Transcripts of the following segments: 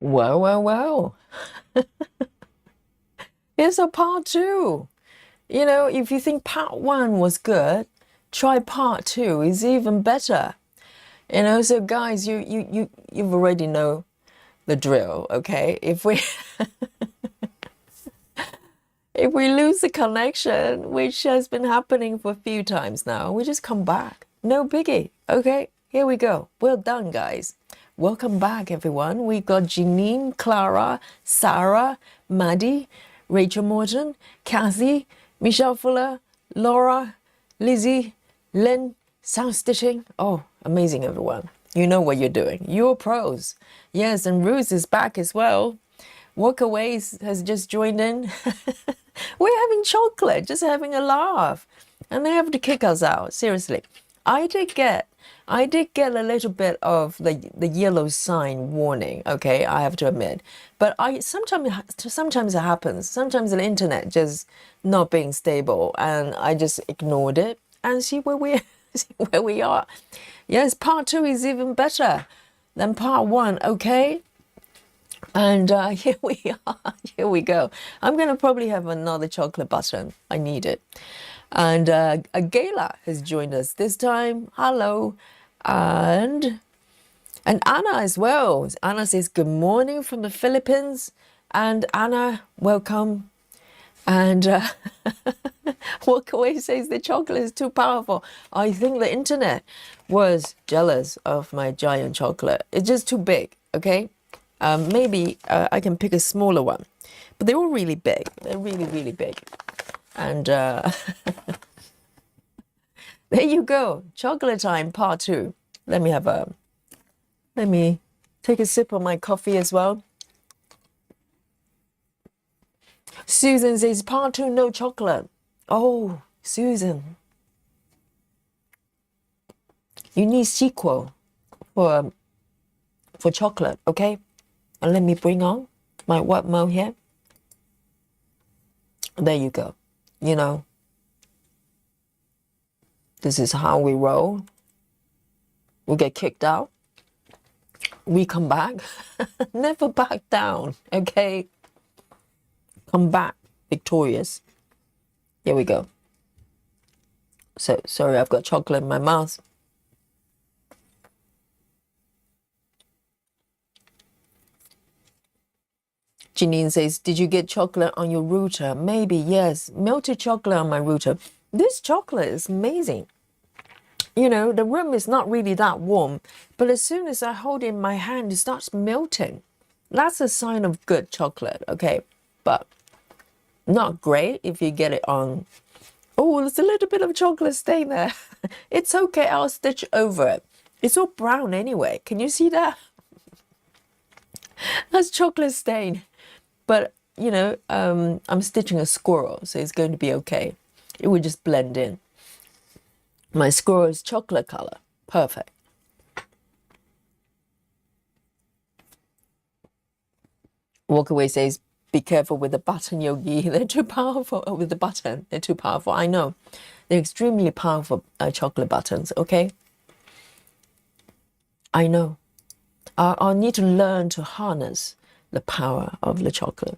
Well, well, well. Here's a part two. If you think part one was good, try part two. It's even better. So guys, you've already know the drill, okay? If we lose the connection, which has been happening for a few times now, we just come back. No biggie. Okay, here we go. Well done, guys. Welcome back, everyone. We got Janine, Clara, Sarah, Maddie, Rachel Morton, Kathy, Michelle Fuller, Laura, Lizzie, Lynn, sound stitching. Oh, amazing, everyone. You know what you're doing. You're pros. Yes, and Ruth is back as well. Walkaways has just joined in. We're having chocolate, just having a laugh. And they have to kick us out. Seriously. I did get a little bit of the yellow sign warning, okay, I have to admit. But sometimes it happens. Sometimes the internet just not being stable and I just ignored it and see where we see where we are. Yes, part two is even better than part one, okay? And here we are. Here we go. I'm going to probably have another chocolate button. I need it. And Gayla has joined us this time. Hello. And Anna as well. Anna says, good morning from the Philippines. And Anna, welcome. And Walkaway says the chocolate is too powerful. I think the internet was jealous of my giant chocolate. It's just too big, okay? Maybe I can pick a smaller one. But they're all really big. They're really, really big. And there you go. Chocolate time, part two. Let me take a sip of my coffee as well. Susan says, part two, no chocolate. Oh, Susan. You need sequel for chocolate, okay? And let me bring on my white mo here. There you go. This is how we roll. We get kicked out. We come back. Never back down, okay? Come back victorious. Here we go. So, sorry, I've got chocolate in my mouth. Janine says, did you get chocolate on your router? Maybe, yes. Melted chocolate on my router. This chocolate is amazing. The room is not really that warm, but as soon as I hold it in my hand, it starts melting. That's a sign of good chocolate, okay? But not great if you get it on. Oh, there's a little bit of chocolate stain there. It's okay, I'll stitch over it. It's all brown anyway. Can you see that? That's chocolate stain. But, I'm stitching a squirrel, so it's going to be okay. It will just blend in. My squirrel is chocolate color. Perfect. Walkaway says, be careful with the button, Yogi. They're too powerful. With the button, they're too powerful. I know. They're extremely powerful chocolate buttons, okay? I know. I'll need to learn to harness the power of the chocolate.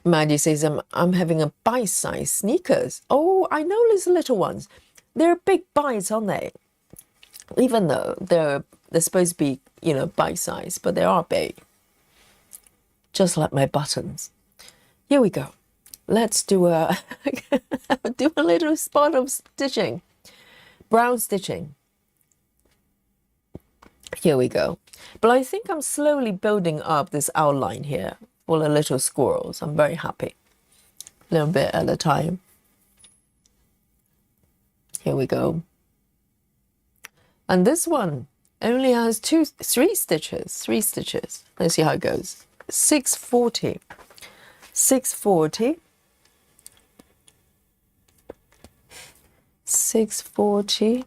Maddie says, I'm having a bite-sized sneakers. Oh, I know these little ones. They're big bites, aren't they? Even though they're supposed to be, bite-sized, but they are big. Just like my buttons. Here we go. Let's do a little spot of stitching. Brown stitching. Here we go. But I think I'm slowly building up this outline here for the little squirrels. I'm very happy. A little bit at a time. Here we go. And this one only has three stitches. Let's see how it goes. 640. 640. 640.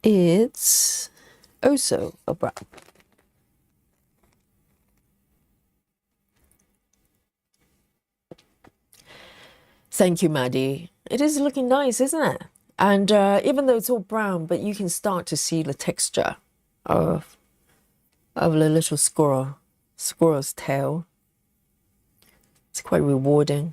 It's also a brown. Thank you, Maddie. It is looking nice, isn't it? And even though it's all brown, but you can start to see the texture of the little squirrel's tail. It's quite rewarding.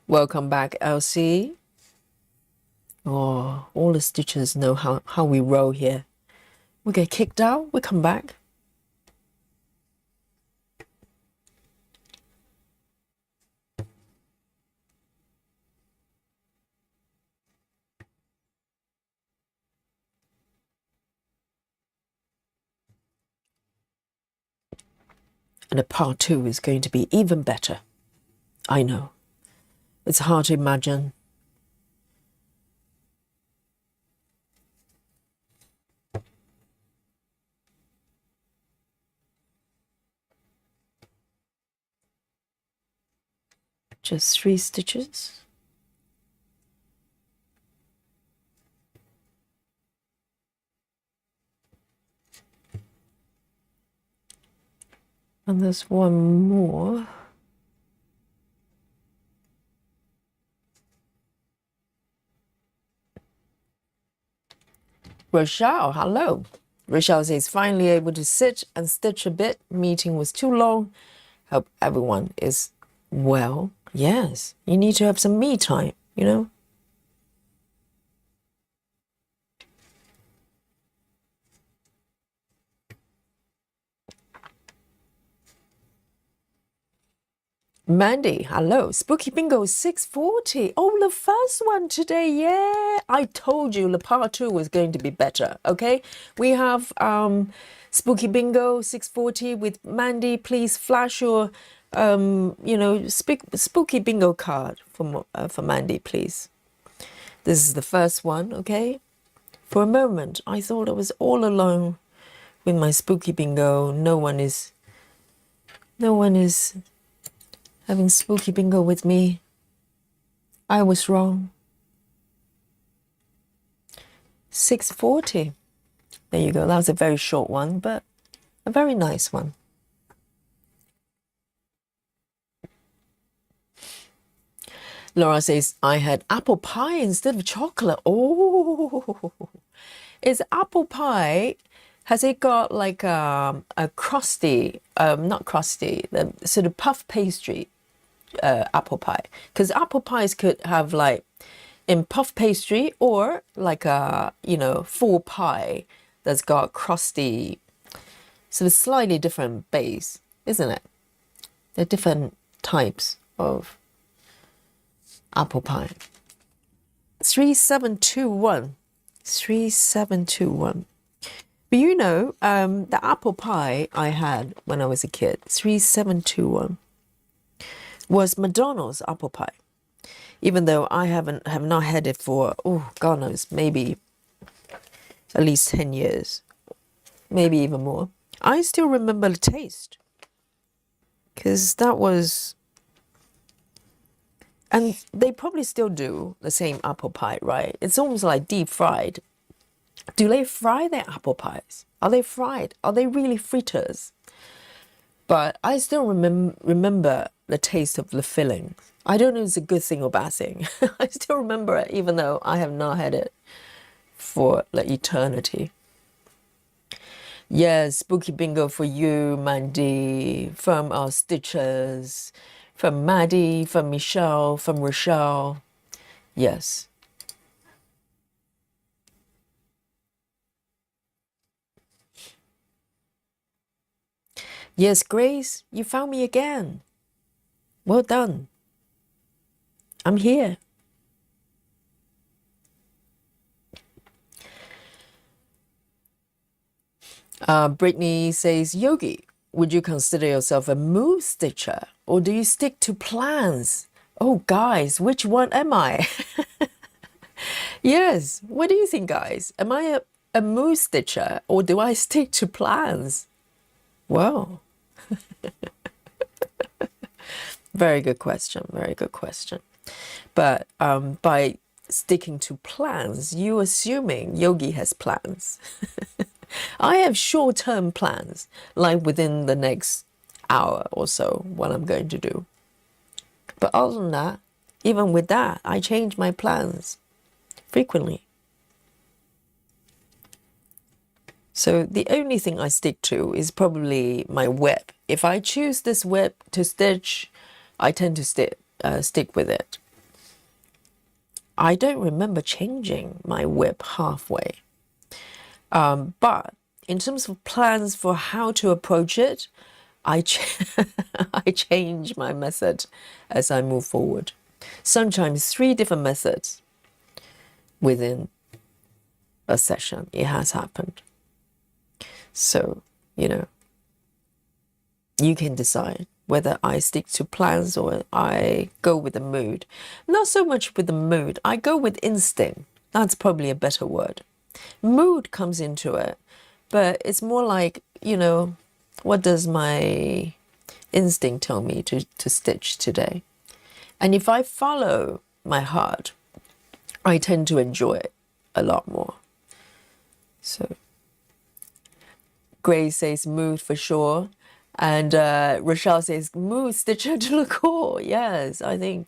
Welcome back, Elsie. Oh, all the stitchers know how we roll here. We get kicked out, we come back. And the part 2 is going to be even better. I know. It's hard to imagine. Just 3 stitches. And there's one more. Rochelle, hello. Rochelle says, finally able to sit and stitch a bit. Meeting was too long. Hope everyone is well. Yes, you need to have some me time, you know? Mandy, hello. Spooky Bingo 640. Oh, the first one today. Yeah. I told you the part 2 was going to be better. Okay. We have Spooky Bingo 640 with Mandy. Please flash your Spooky Bingo card for Mandy, please. This is the first one, okay? For a moment, I thought I was all alone with my Spooky Bingo. No one is having Spooky Bingo with me. I was wrong. 640. There you go. That was a very short one, but a very nice one. Laura says, I had apple pie instead of chocolate. Oh, is apple pie, has it got like a crusty, not crusty, the sort of puff pastry apple pie? Because apple pies could have like in puff pastry or like a, full pie that's got crusty, sort of slightly different base, isn't it? There are different types of apple pie. 3721. 3721. But the apple pie I had when I was a kid, 3721, was McDonald's apple pie. Even though I have not had it for, God knows, maybe at least 10 years, maybe even more. I still remember the taste. Because that was... And they probably still do the same apple pie, right? It's almost like deep fried. Do they fry their apple pies? Are they fried? Are they really fritters? But I still remember the taste of the filling. I don't know if it's a good thing or bad thing. I still remember it, even though I have not had it for like eternity. Yes, Spooky Bingo for you, Mandy, from our stitchers, from Maddie, from Michelle, from Rochelle. Yes. Yes, Grace, you found me again. Well done. I'm here. Brittany says, Yogi, would you consider yourself a move stitcher or do you stick to plans? Oh, guys, which one am I? Yes, what do you think, guys? Am I a move stitcher or do I stick to plans? Well, very good question. Very good question. But by sticking to plans, you assuming Yogi has plans. I have short-term plans, like within the next hour or so, what I'm going to do. But other than that, even with that, I change my plans frequently. So the only thing I stick to is probably my web. If I choose this web to stitch, I tend to stick with it. I don't remember changing my web halfway. But in terms of plans for how to approach it, I change my method as I move forward. Sometimes 3 different methods within a session. It has happened. So, you can decide whether I stick to plans or I go with the mood. Not so much with the mood. I go with instinct. That's probably a better word. Mood comes into it, but it's more like, what does my instinct tell me to stitch today? And if I follow my heart, I tend to enjoy it a lot more. So Grace says mood for sure. And Rochelle says mood stitcher to the core. Yes, I think,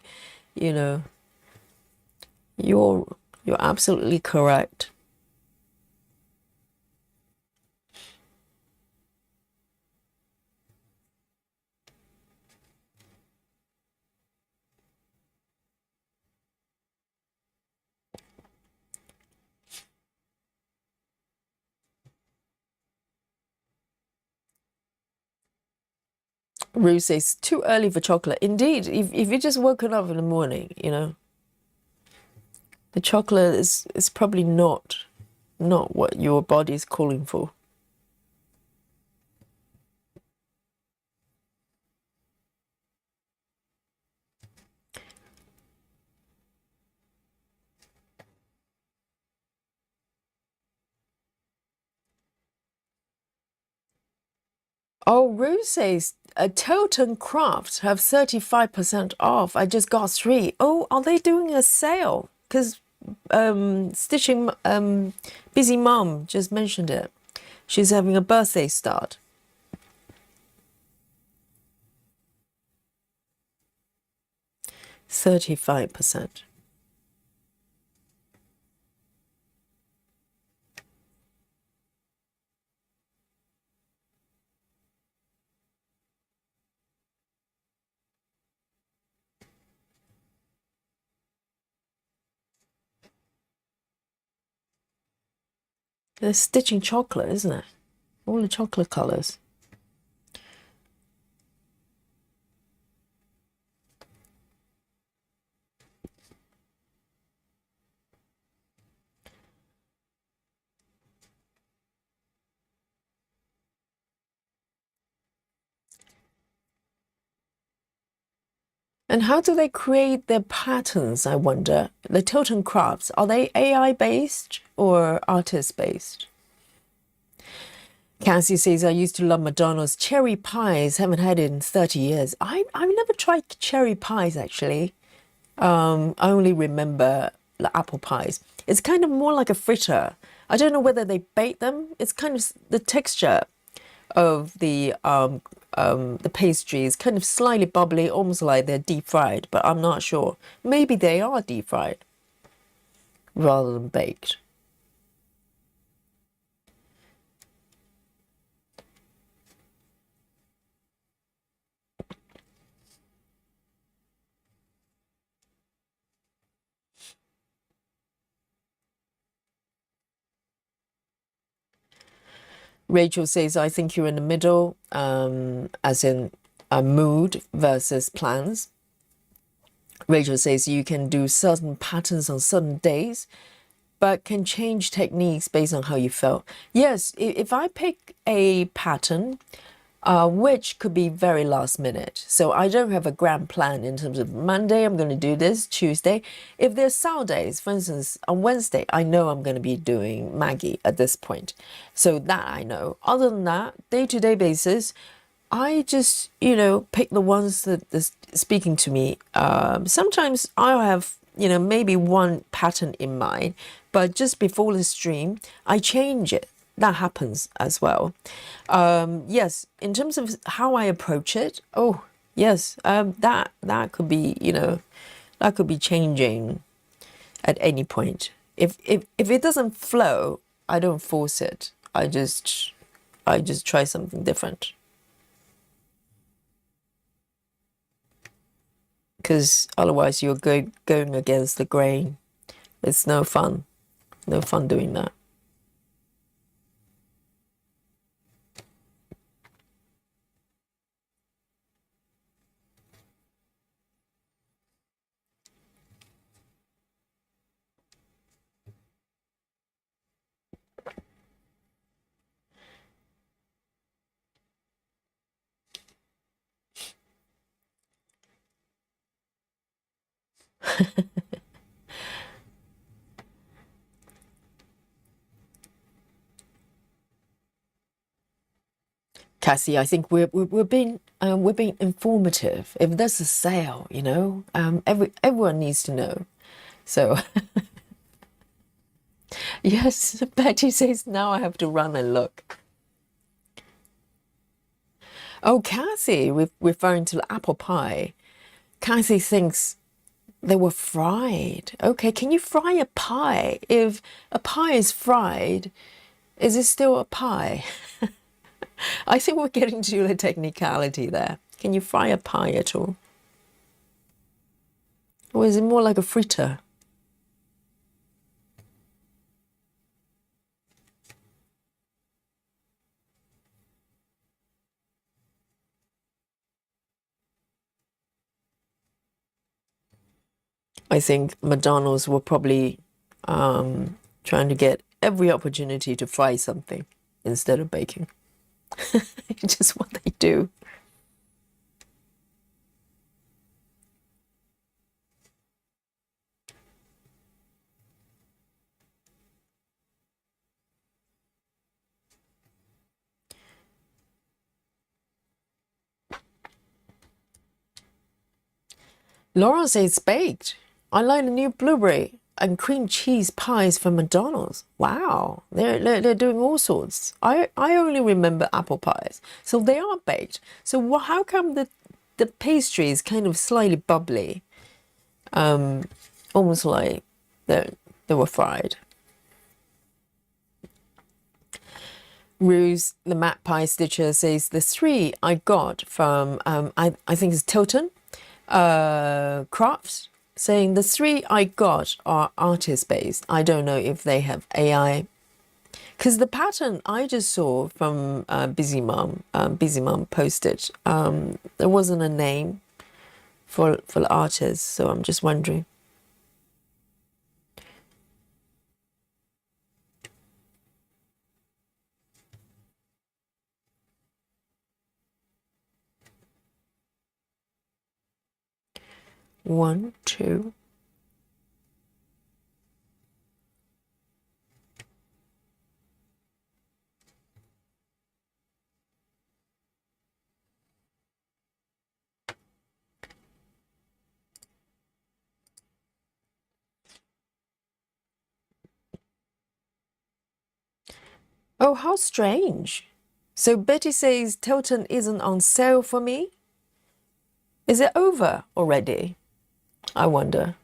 you're absolutely correct. Ruth says, too early for chocolate. Indeed, if you just woken up in the morning, the chocolate is probably not what your body is calling for. Oh, Ruth says, Tilton Crafts have 35% off. I just got 3. Oh, are they doing a sale? Because Stitching Busy Mom just mentioned it. She's having a birthday start. $35%. They're stitching chocolate, isn't it? All the chocolate colors. And how do they create their patterns, I wonder? The Tilton Crafts, are they AI based or artist based? Cassie says, I used to love McDonald's cherry pies. Haven't had it in 30 years. I've never tried cherry pies, actually. I only remember the apple pies. It's kind of more like a fritter. I don't know whether they bake them. It's kind of the texture of the pastry is kind of slightly bubbly, almost like they're deep fried, but I'm not sure. Maybe they are deep fried rather than baked. Rachel says, I think you're in the middle, as in a mood versus plans. Rachel says you can do certain patterns on certain days, but can change techniques based on how you felt. Yes, if I pick a pattern, which could be very last minute. So I don't have a grand plan in terms of Monday, I'm going to do this, Tuesday. If there's Saturdays, for instance, on Wednesday, I know I'm going to be doing Maggie at this point. So that I know. Other than that, day-to-day basis, I just, pick the ones that are speaking to me. Sometimes I'll have, maybe one pattern in mind, but just before the stream, I change it. that happens as well. Yes, in terms of how I approach it, oh yes, that could be, that could be changing at any point. If it doesn't flow, I don't force it. I just try something different. Because otherwise you're going against the grain. It's no fun. No fun doing that. Cassie, I think we're being informative. If there's a sale, everyone needs to know. So yes, Betty says now I have to run and look. Oh, Cassie, referring to the apple pie. Cassie thinks they were fried. Okay, can you fry a pie? If a pie is fried, is it still a pie? I think we're getting to the technicality there. Can you fry a pie at all? Or is it more like a fritter? I think McDonald's were probably trying to get every opportunity to fry something instead of baking. It's just what they do. Laura says it's baked. I like the new blueberry and cream cheese pies from McDonald's. Wow, they're doing all sorts. I only remember apple pies, so they are baked. So how come the pastry is kind of slightly bubbly, almost like they were fried? Ruse, the Matt Pie Stitcher, says the three I got from I think it's Tilton Crafts, saying the three I got are artist based. I don't know if they have AI, because the pattern I just saw from Busy Mum posted, there wasn't a name for the artist, so I'm just wondering. One, two. Oh, how strange. So Betty says Tilton isn't on sale for me. Is it over already? I wonder.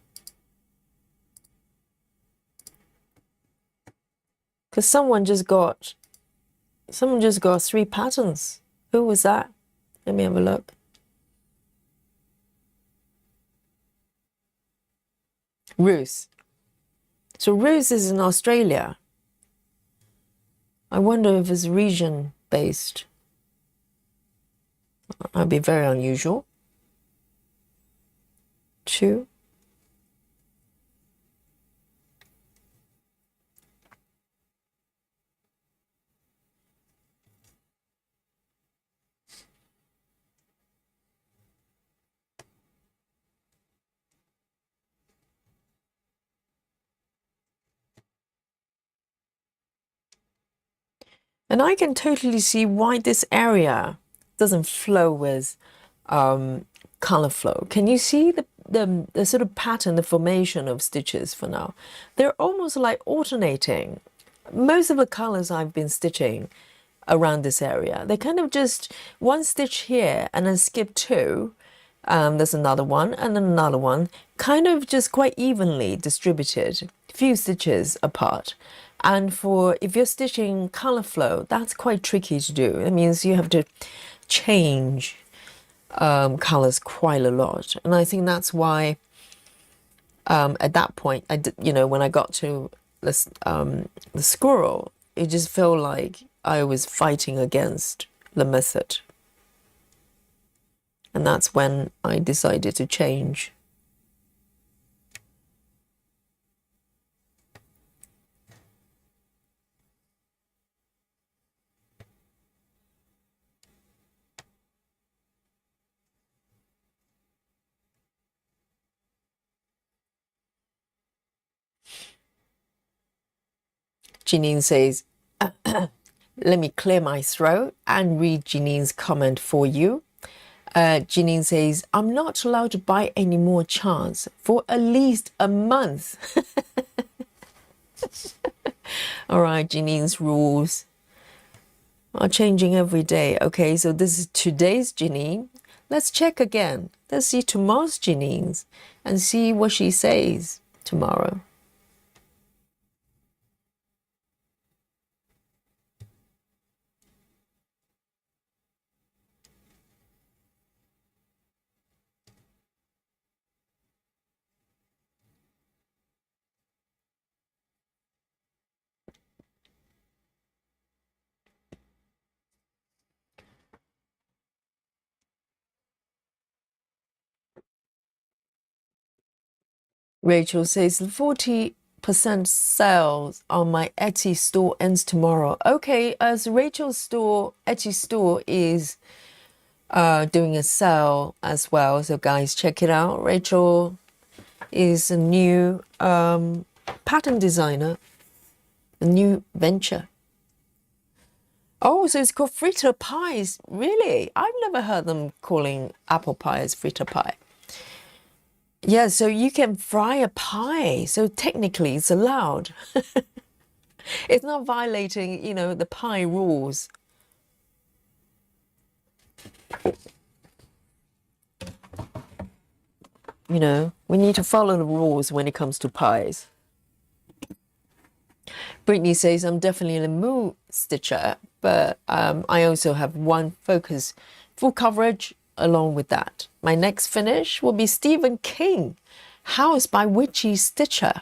Because someone just got three patterns. Who was that? Let me have a look. Ruth. So Ruth is in Australia. I wonder if it's region based. That'd be very unusual. Two. And I can totally see why this area doesn't flow with color flow. Can you see the sort of pattern, the formation of stitches for now? They're almost like alternating most of the colors I've been stitching around this area, they kind of just one stitch here and then skip two. There's another one and then another one, kind of just quite evenly distributed, a few stitches apart. And for if you're stitching color flow, that's quite tricky to do. It means you have to change colors quite a lot. And I think that's why at that point, I did, when I got to this, the squirrel, it just felt like I was fighting against the method. And that's when I decided to change. Janine says, let me clear my throat and read Janine's comment for you. Janine says, I'm not allowed to buy any more charts for at least a month. All right, Janine's rules are changing every day. Okay, so this is today's Janine. Let's check again. Let's see tomorrow's Janine's and see what she says tomorrow. Rachel says, 40% sales on my Etsy store ends tomorrow. Okay, as Rachel's store, Etsy store is doing a sale as well. So guys, check it out. Rachel is a new pattern designer, a new venture. Oh, so it's called fritter pies. Really? I've never heard them calling apple pie as fritter pie. Yeah, so you can fry a pie. So technically it's allowed. It's not violating, the pie rules. We need to follow the rules when it comes to pies. Brittany says, I'm definitely a moo stitcher, but I also have one focus, full coverage along with that. My next finish will be Stephen King, House by Witchy Stitcher.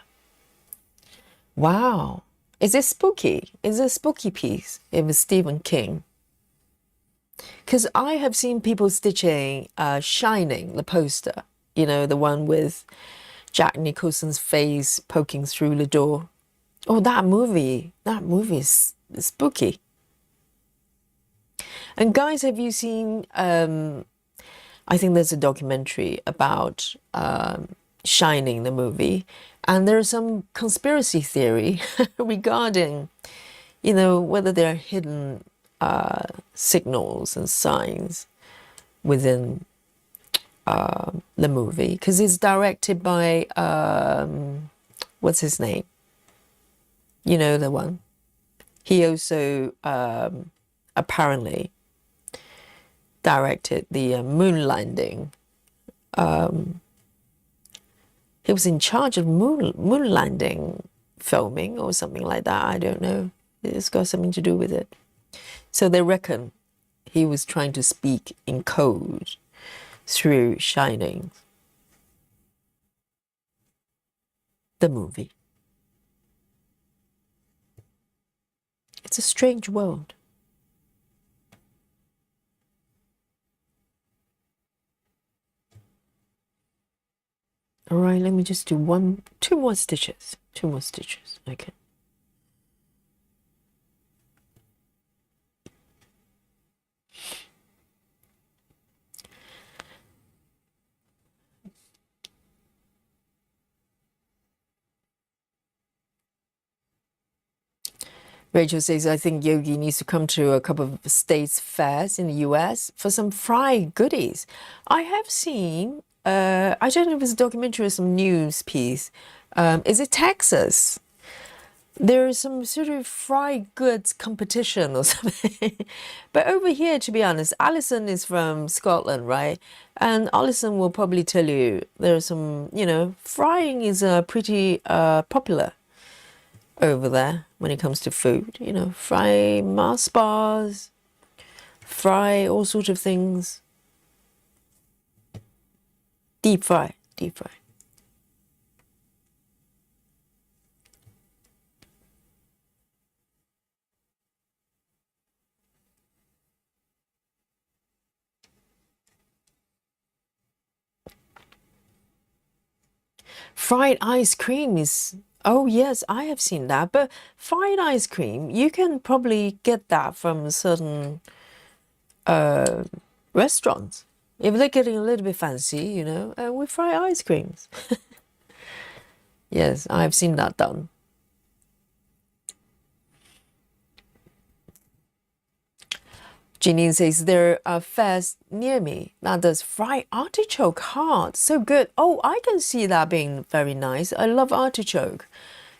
Wow. Is it spooky? Is it a spooky piece if it's Stephen King? Because I have seen people stitching Shining, the poster, the one with Jack Nicholson's face poking through the door. Oh, that movie is spooky. And guys, have you seen, I think there's a documentary about Shining, the movie, and there's some conspiracy theory regarding, whether there are hidden signals and signs within the movie, because it's directed by, what's his name? The one. He also apparently directed the moon landing. He was in charge of moon landing filming or something like that. I don't know. It's got something to do with it. So they reckon he was trying to speak in code through Shining, the movie. It's a strange world. All right, let me just do two more stitches. Okay. Rachel says, I think Yogi needs to come to a couple of states fairs in the US for some fried goodies. I have seen, I don't know if it's a documentary or some news piece. Is it Texas? There is some sort of fried goods competition or something. But over here, to be honest, Alison is from Scotland, right? And Alison will probably tell you there's some, frying is pretty popular over there when it comes to food. Fry Mars bars, fry all sorts of things. Deep fry, deep fry. Fried ice cream is, oh yes, I have seen that. But fried ice cream, you can probably get that from certain restaurants. If they're getting a little bit fancy, we fry ice creams. Yes, I've seen that done. Janine says there are fairs near me that does fried artichoke hard. So good. Oh, I can see that being very nice. I love artichoke.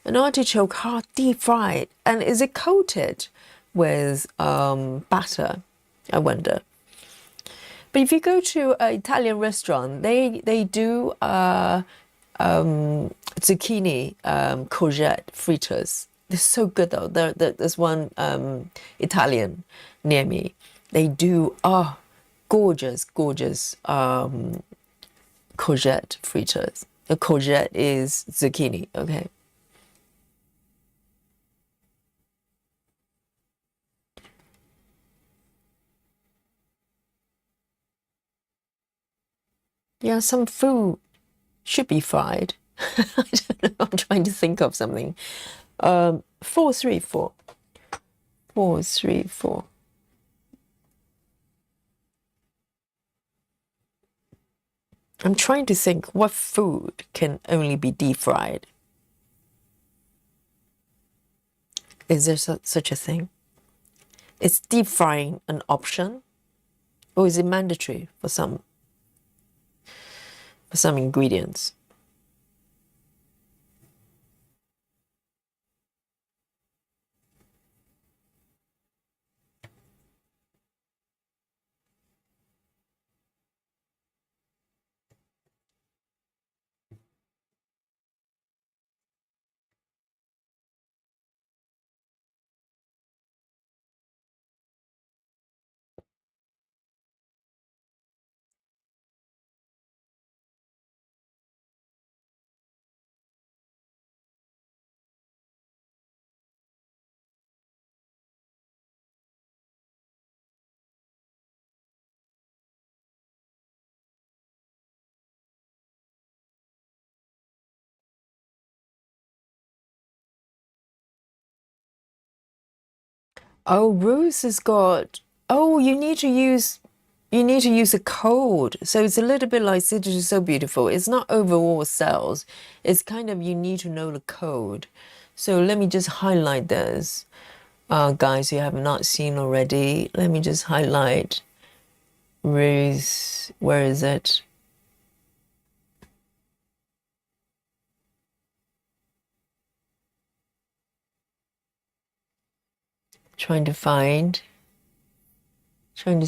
An artichoke hard deep fried. And is it coated with batter? I wonder. But if you go to an Italian restaurant, they do zucchini courgette fritters. They're so good though. There's one Italian near me. They do gorgeous courgette fritters. The courgette is zucchini, okay? Yeah, some food should be fried. I don't know. I'm trying to think of something. 434. 434. I'm trying to think what food can only be deep fried. Is there such a thing? Is deep frying an option? Or is it mandatory for some ingredients? Oh, Ruth has got. Oh, you need to use a code. So it's a little bit like Citrus is so beautiful. It's not overall sales. It's kind of you need to know the code. So let me just highlight this, guys who have not seen already. Let me just highlight Ruth. Where is it? Trying to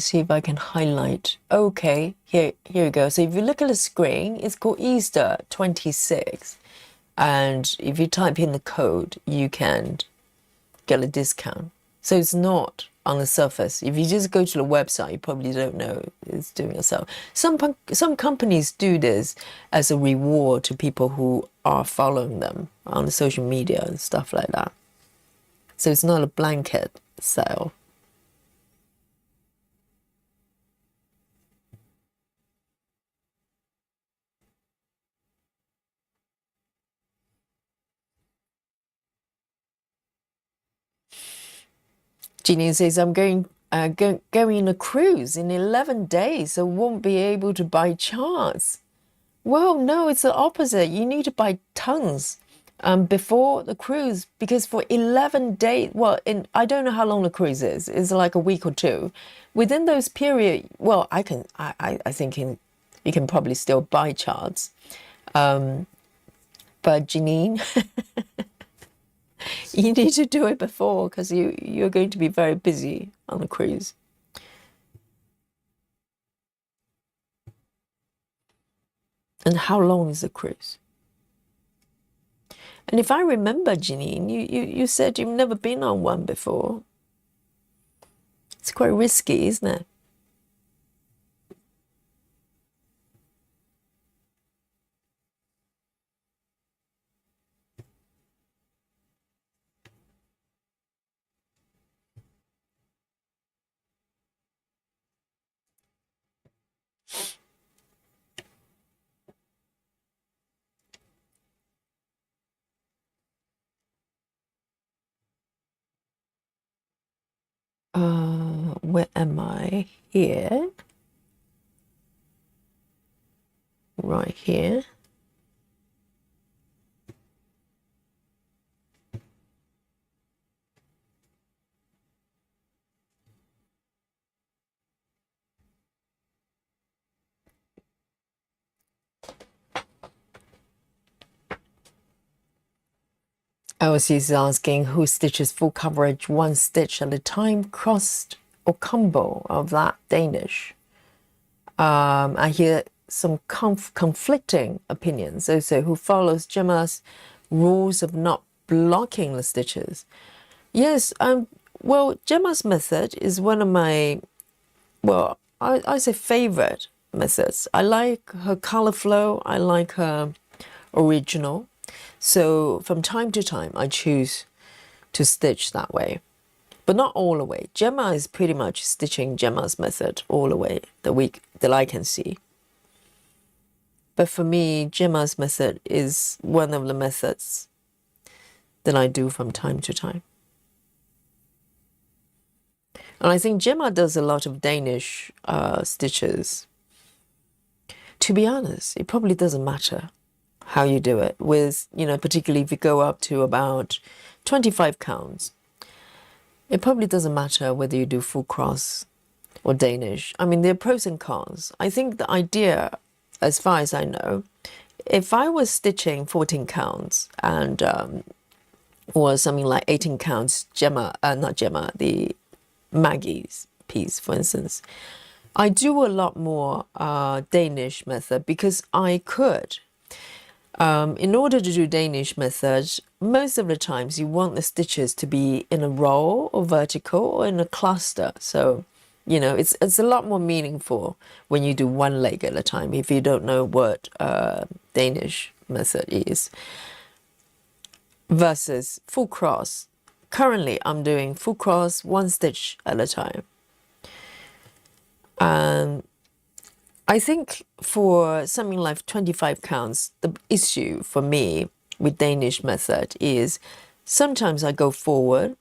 see if I can highlight. Okay, here we go. So if you look at the screen, it's called Easter 26. And if you type in the code, you can get a discount. So it's not on the surface. If you just go to the website, you probably don't know it's doing a sale. Some companies do this as a reward to people who are following them on the social media and stuff like that. So it's not a blanket sale. Jeannie says, I'm going on a cruise in 11 days, so won't be able to buy charts. Well, no, it's the opposite. You need to buy tons before the cruise, because for 11 days, well, I don't know how long the cruise is. It's like a week or two. Within those period, well, I think you can probably still buy charts. But Janine, You need to do it before because you're going to be very busy on a cruise. And how long is the cruise? And if I remember, Janine, you said you've never been on one before. It's quite risky, isn't it? Where am I? Here. Right here. He's asking who stitches full coverage one stitch at a time, crossed or combo of that Danish. I hear some conflicting opinions also. Who follows Gemma's rules of not blocking the stitches? Yes, well, Gemma's method is one of my, well, I say favorite methods. I like her color flow. I like her original. So from time to time, I choose to stitch that way, but not all the way. Gemma is pretty much stitching Gemma's method all the way that I can see. But for me, Gemma's method is one of the methods that I do from time to time. And I think Gemma does a lot of Danish stitches. To be honest, it probably doesn't matter how you do it with, particularly if you go up to about 25 counts. It probably doesn't matter whether you do full cross or Danish. I mean, there are pros and cons. I think the idea, as far as I know, if I was stitching 14 counts and or something like 18 counts, the Maggie's piece, for instance, I do a lot more Danish method because I could. In order to do Danish method, most of the times you want the stitches to be in a row or vertical or in a cluster. So, it's a lot more meaningful when you do one leg at a time if you don't know what Danish method is. Versus full cross. Currently, I'm doing full cross, one stitch at a time. I think for something like 25 counts, the issue for me with Danish method is sometimes I go forward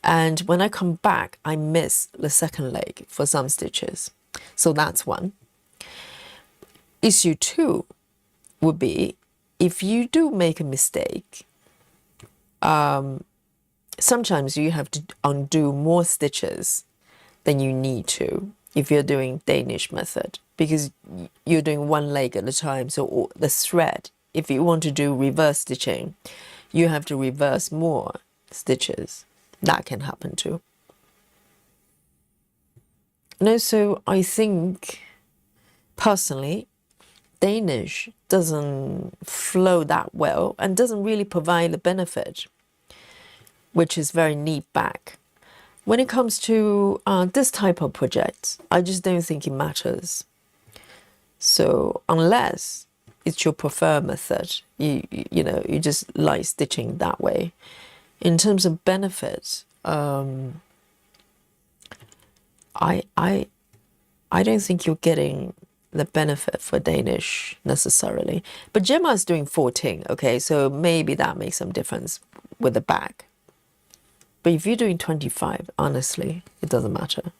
and when I come back, I miss the second leg for some stitches. So that's one. Issue two would be if you do make a mistake, sometimes you have to undo more stitches than you need to if you're doing Danish method because you're doing one leg at a time. So the thread, if you want to do reverse stitching, you have to reverse more stitches. That can happen too. And also, I think personally, Danish doesn't flow that well and doesn't really provide the benefit, which is very neat back. When it comes to this type of project, I just don't think it matters. So unless it's your preferred method, you just like stitching that way. In terms of benefits, I don't think you're getting the benefit for Danish necessarily. But Gemma is doing 14, okay, so maybe that makes some difference with the back. But if you're doing 25, honestly, it doesn't matter.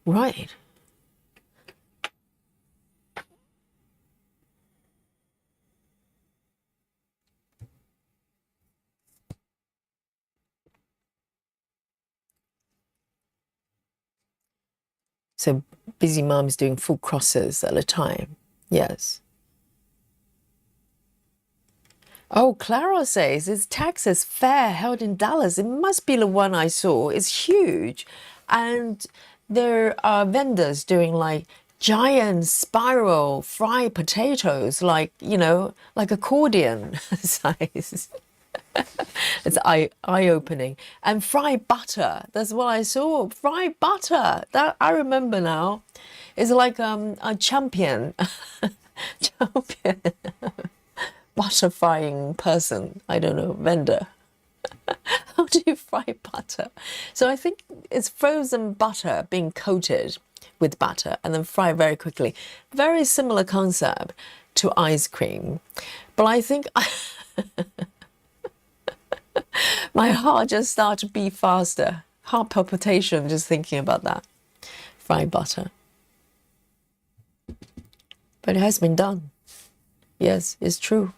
Right. So busy moms doing full crosses at a time. Yes. Oh, Clara says it's Texas Fair held in Dallas. It must be the one I saw. It's huge. And there are vendors doing like giant spiral fried potatoes, like, you know, like accordion size. It's eye-opening. And fried butter. That's what I saw. Fried butter. That I remember now. It's like a champion. Champion butter frying person. I don't know, vendor. How do you fry butter? So I think it's frozen butter being coated with butter and then fried very quickly. Very similar concept to ice cream. But I think my heart just started to beat faster. Heart palpitation just thinking about that. Fried butter. But it has been done. Yes, it's true.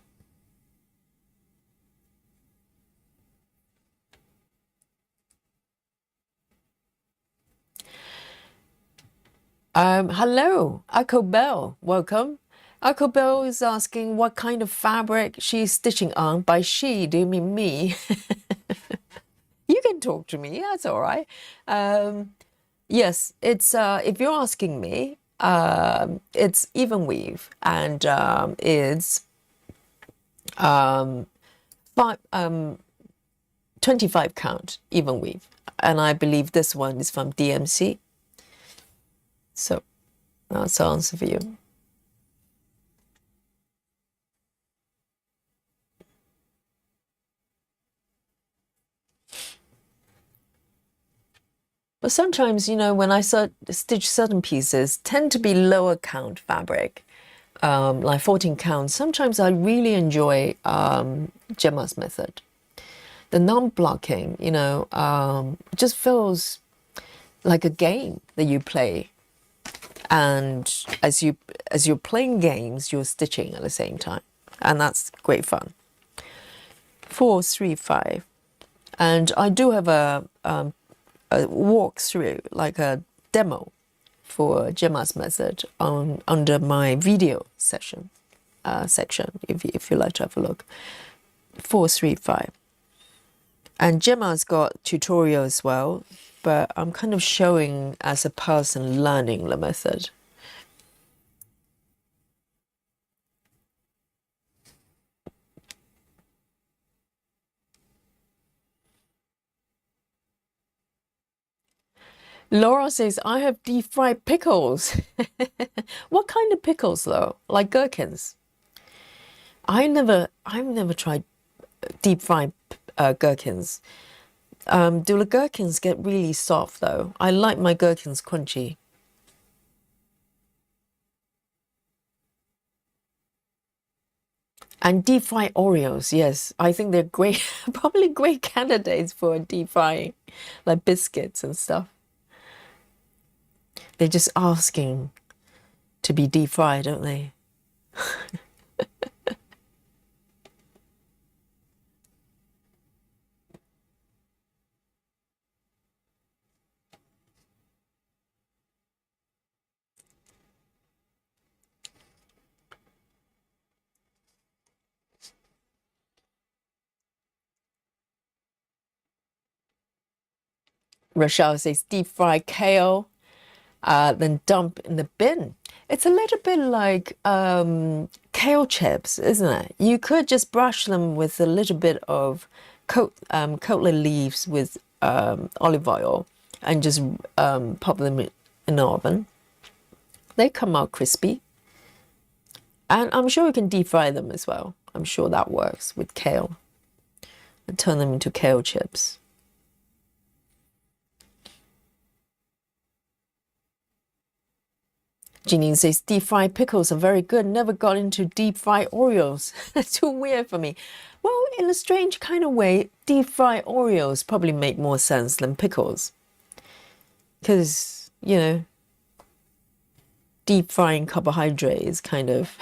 Hello, Echo Bell, welcome. Echo Bell is asking what kind of fabric she's stitching on. By she, do you mean me? You can talk to me, that's all right. Yes, it's if you're asking me, it's even weave and it's 25 count even weave, and I believe this one is from DMC. So that's the answer for you. But sometimes, you know, when I stitch certain pieces, tend to be lower count fabric, like 14 count. Sometimes I really enjoy Gemma's method. The non-blocking, you know, just feels like a game that you play. And as you're playing games, you're stitching at the same time. And that's great fun. 4, 3, 5. And I do have a walkthrough, like a demo for Gemma's method under my video section, if you like to have a look. 4, 3, 5. And Gemma's got tutorial as well, but I'm kind of showing as a person learning the method. Laura says, I have deep fried pickles. What kind of pickles though? Like gherkins? I've never tried deep fried gherkins. Do the gherkins get really soft though? I like my gherkins crunchy. And deep fried Oreos, yes. I think they're great, probably great candidates for deep frying, like biscuits and stuff. They're just asking to be deep fried, don't they? Rochelle says deep fried kale, then dump in the bin. It's a little bit like kale chips, isn't it? You could just brush them with a little bit of cola leaves with olive oil and just pop them in the oven. They come out crispy. And I'm sure you can deep fry them as well. I'm sure that works with kale. And turn them into kale chips. Janine says, deep fried pickles are very good. Never got into deep fried Oreos. That's too weird for me. Well, in a strange kind of way, deep fried Oreos probably make more sense than pickles. Because, you know, deep frying carbohydrate is kind of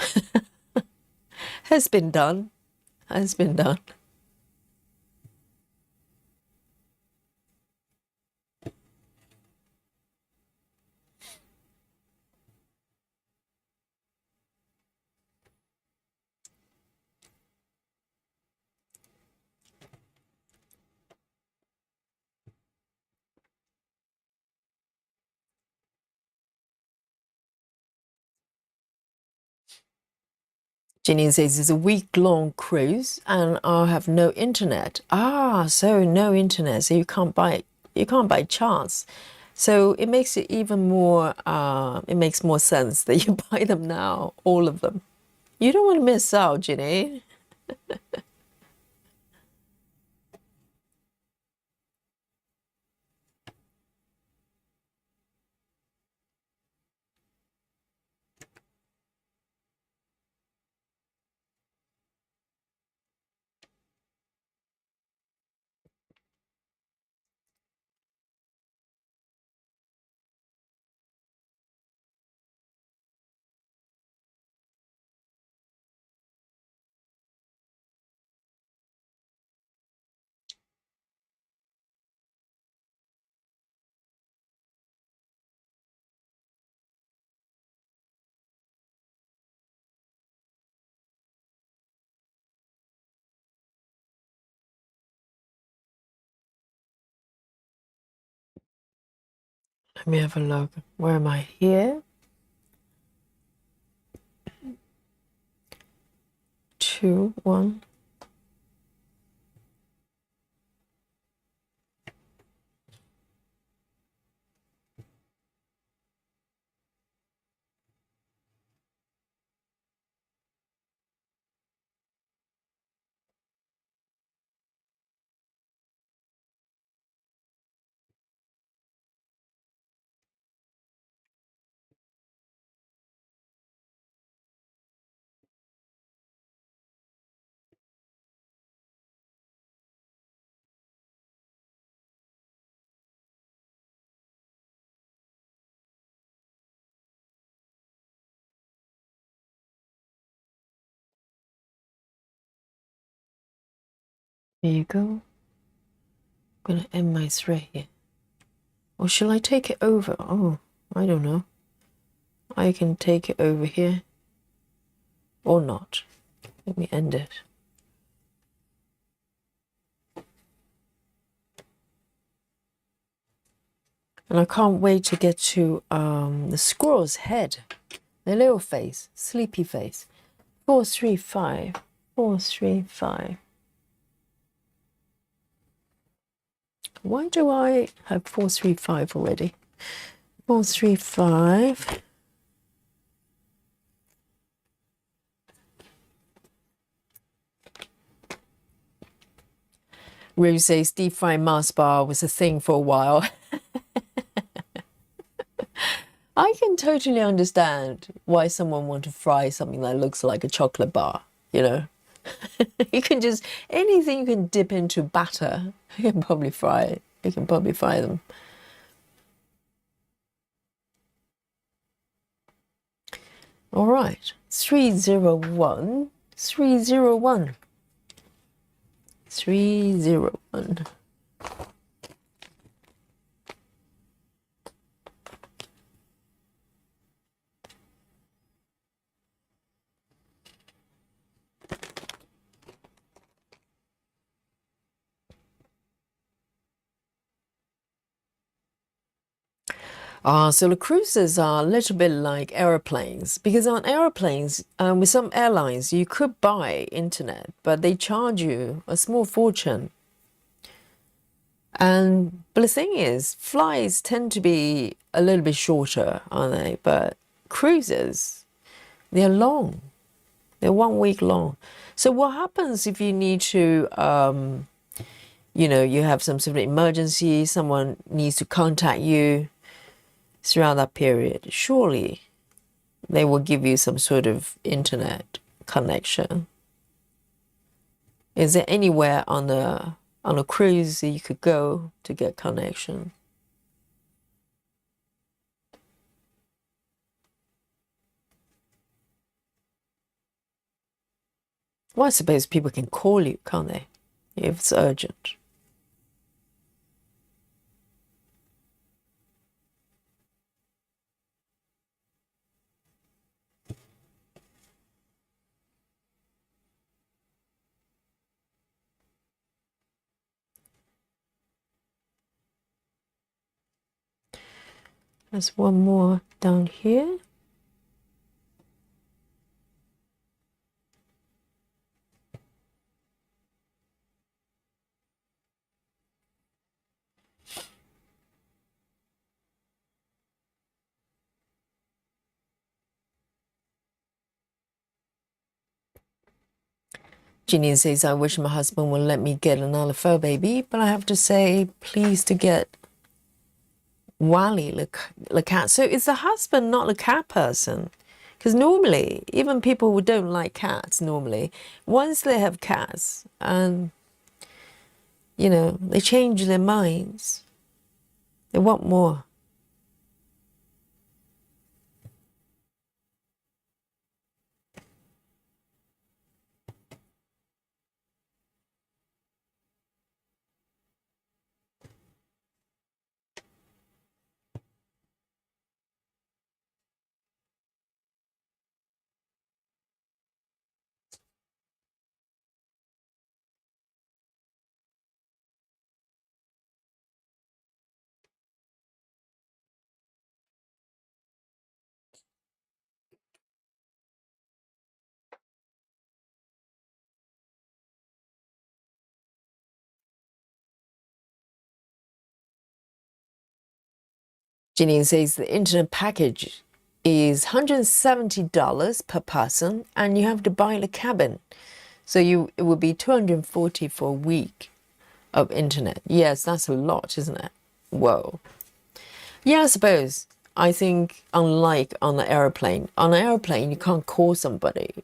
has been done. Has been done. Jenny says it's a week-long cruise and I'll have no internet. Ah, so no internet, so you can't buy charts. So it makes it even more, it makes more sense that you buy them now, all of them. You don't want to miss out, Jenny. Let me have a look. Where am I? Here? 2, 1. There you go. I'm gonna end my thread here. Or shall I take it over? Oh, I don't know. I can take it over here. Or not. Let me end it. And I can't wait to get to the squirrel's head. The little face. Sleepy face. 435. 435. Why do I have 435 already? 435. Rose says deep fried Mars bar was a thing for a while. I can totally understand why someone want to fry something that looks like a chocolate bar, you know. You can just, anything you can dip into batter, you can probably fry it. You can probably fry them. All right, 301, 301, 301. So the cruises are a little bit like airplanes, because on airplanes, with some airlines, you could buy internet, but they charge you a small fortune. But the thing is, flights tend to be a little bit shorter, aren't they? But cruises, they're long. They're 1 week long. So what happens if you need to, you have some sort of emergency, someone needs to contact you throughout that period? Surely they will give you some sort of internet connection. Is there anywhere on a cruise that you could go to get connection? Well, I suppose people can call you, can't they? If it's urgent. There's one more down here. Janine says, I wish my husband would let me get another fur baby, but I have to say, please to get Wally, the cat. So it's the husband, not the cat person. Because normally, even people who don't like cats, normally, once they have cats and, they change their minds, they want more. Janine says the internet package is $170 per person, and you have to buy the cabin. So it would be $240 for a week of internet. Yes, that's a lot, isn't it? Whoa. Yeah, I suppose. I think unlike on an airplane you can't call somebody,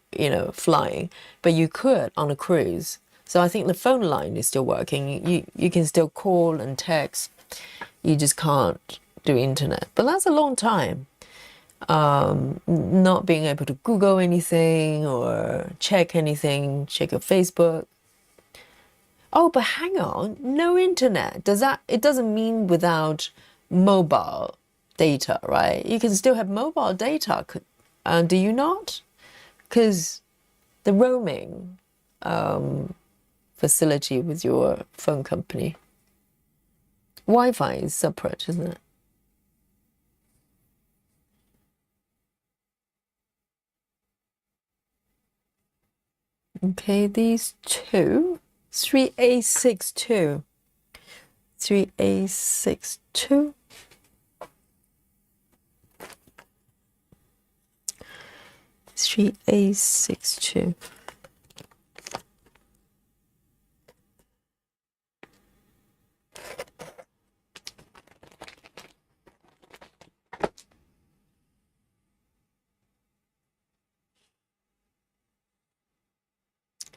flying, but you could on a cruise. So I think the phone line is still working. You can still call and text. You just can't do internet. But that's a long time. Not being able to Google anything or check anything, check your Facebook. Oh, but hang on, no internet. It doesn't mean without mobile data, right? You can still have mobile data, do you not? Because the roaming facility with your phone company, Wi-Fi is separate, isn't it? Okay, these two, 3862. 3862. 3862.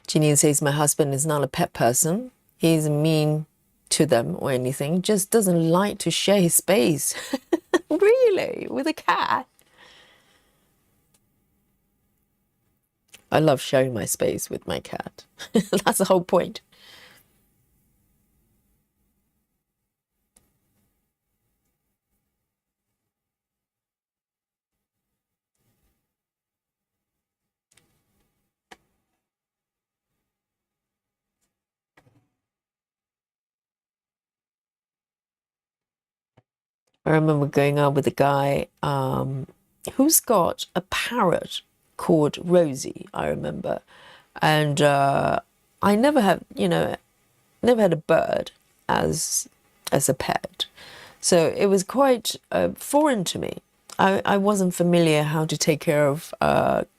Janine says, my husband is not a pet person. He's mean to them or anything. Just doesn't like to share his space. Really? With a cat? I love sharing my space with my cat. That's the whole point. I remember going out with a guy who's got a parrot called Rosie, I remember. And I never had a bird as a pet. So it was quite foreign to me. I wasn't familiar how to take care of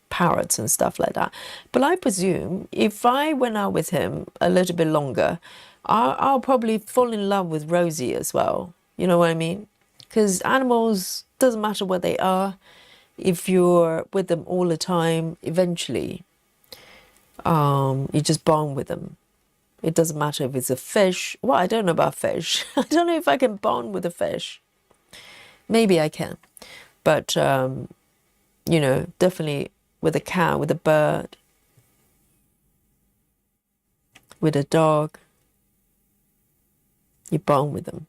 parrots and stuff like that. But I presume if I went out with him a little bit longer, I'll probably fall in love with Rosie as well. You know what I mean? Because animals, doesn't matter what they are, if you're with them all the time, eventually you just bond with them. It doesn't matter if it's a fish. Well, I don't know about fish. I don't know if I can bond with a fish. Maybe I can. But, definitely with a cat, with a bird, with a dog, you bond with them.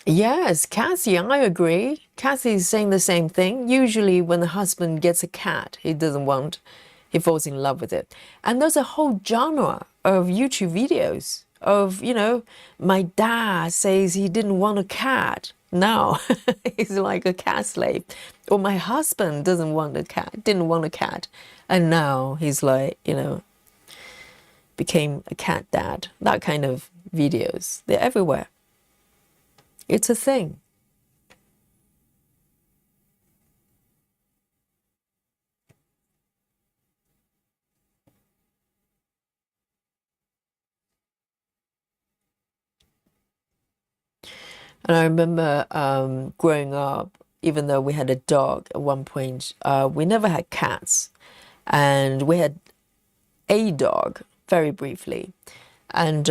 Yes, Cassie, I agree. Cassie is saying the same thing. Usually when the husband gets a cat, he falls in love with it. And there's a whole genre of YouTube videos of, my dad says he didn't want a cat. Now he's like a cat slave. Or my husband doesn't want a cat, didn't want a cat. And now he's like, became a cat dad. That kind of videos. They're everywhere. It's a thing. And I remember growing up, even though we had a dog at one point, we never had cats. And we had a dog very briefly. And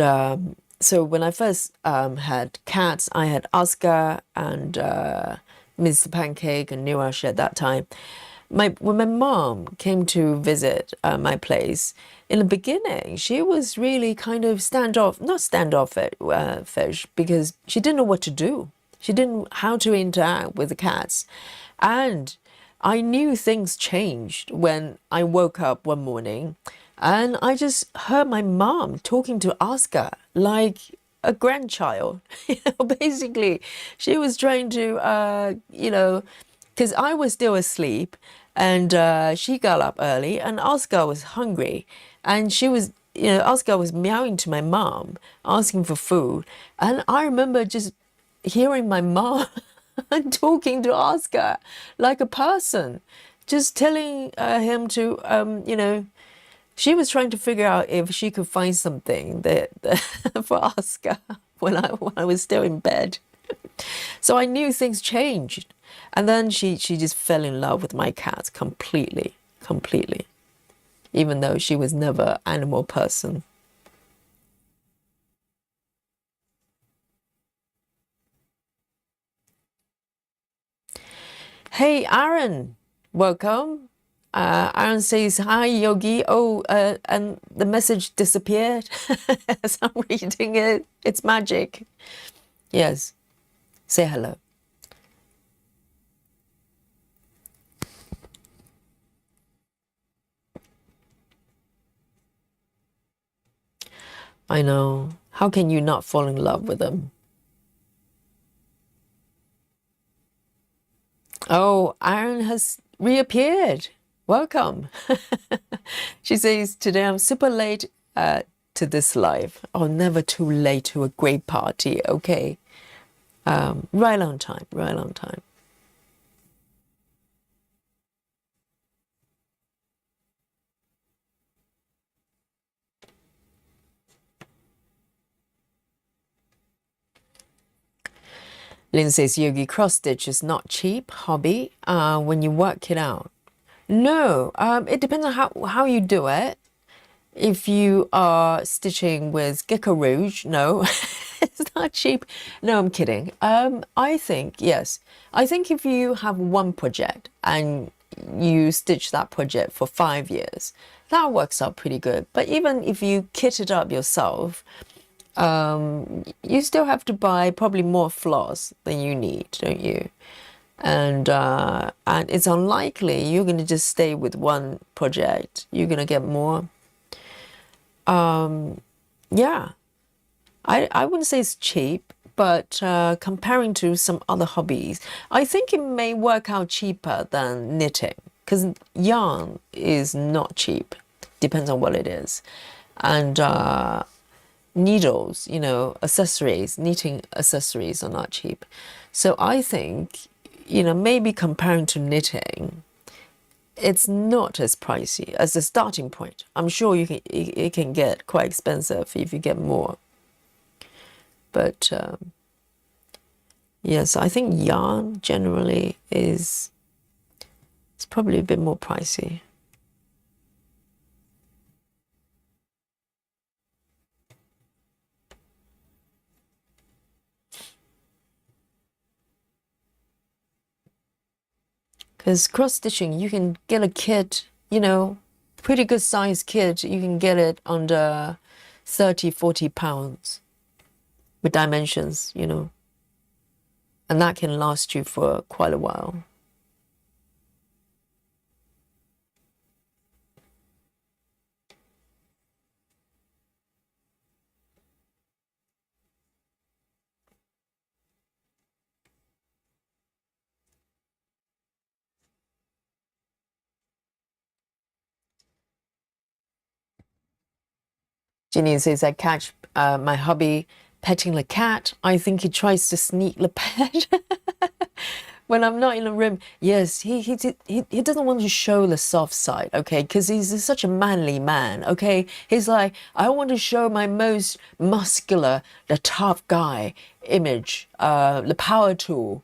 so when I first had cats, I had Oscar and Mr. Pancake and Nirash at that time. When my mom came to visit my place, in the beginning, she was really kind of not standoffish, because she didn't know what to do. She didn't know how to interact with the cats. And I knew things changed when I woke up one morning and I just heard my mom talking to Oscar like a grandchild. Basically, she was trying to, because I was still asleep and she got up early and Oscar was hungry. And she was, Oscar was meowing to my mom, asking for food. And I remember just hearing my mom talking to Oscar like a person, just telling him to, she was trying to figure out if she could find something that for Oscar when I was still in bed. So I knew things changed. And then she just fell in love with my cat completely, completely, even though she was never an animal person. Hey, Aaron, welcome. Aaron says, hi, Yogi. Oh, and the message disappeared as I'm reading it. It's magic. Yes, say hello. I know. How can you not fall in love with them? Oh, Aaron has reappeared. Welcome. She says, today I'm super late to this live. Oh, never too late to a great party. Okay. Right on time, right on time. Lynn says, Yogi, cross stitch is not cheap hobby when you work it out. No, it depends on how you do it. If you are stitching with Gecko Rouge, no, it's not cheap. No, I'm kidding. I think, yes. I think if you have one project and you stitch that project for 5 years, that works out pretty good. But even if you kit it up yourself, you still have to buy probably more floss than you need, don't you? And it's unlikely you're going to just stay with one project. You're going to get more. Yeah, I wouldn't say it's cheap, but comparing to some other hobbies, I think it may work out cheaper than knitting, because yarn is not cheap. Depends on what it is. And needles, accessories, knitting accessories are not cheap. So I think, maybe comparing to knitting, it's not as pricey as a starting point. I'm sure it can get quite expensive if you get more. But yes, I think yarn generally is it's probably a bit more pricey. Because cross stitching, you can get a kit, pretty good size kit. You can get it under 30, 40 pounds with dimensions, and that can last you for quite a while. Ginny says, I catch my hubby petting the cat. I think he tries to sneak the pet when I'm not in the room. Yes, he doesn't want to show the soft side, okay? Because he's such a manly man, okay? He's like, I want to show my most muscular, the tough guy image, the power tool,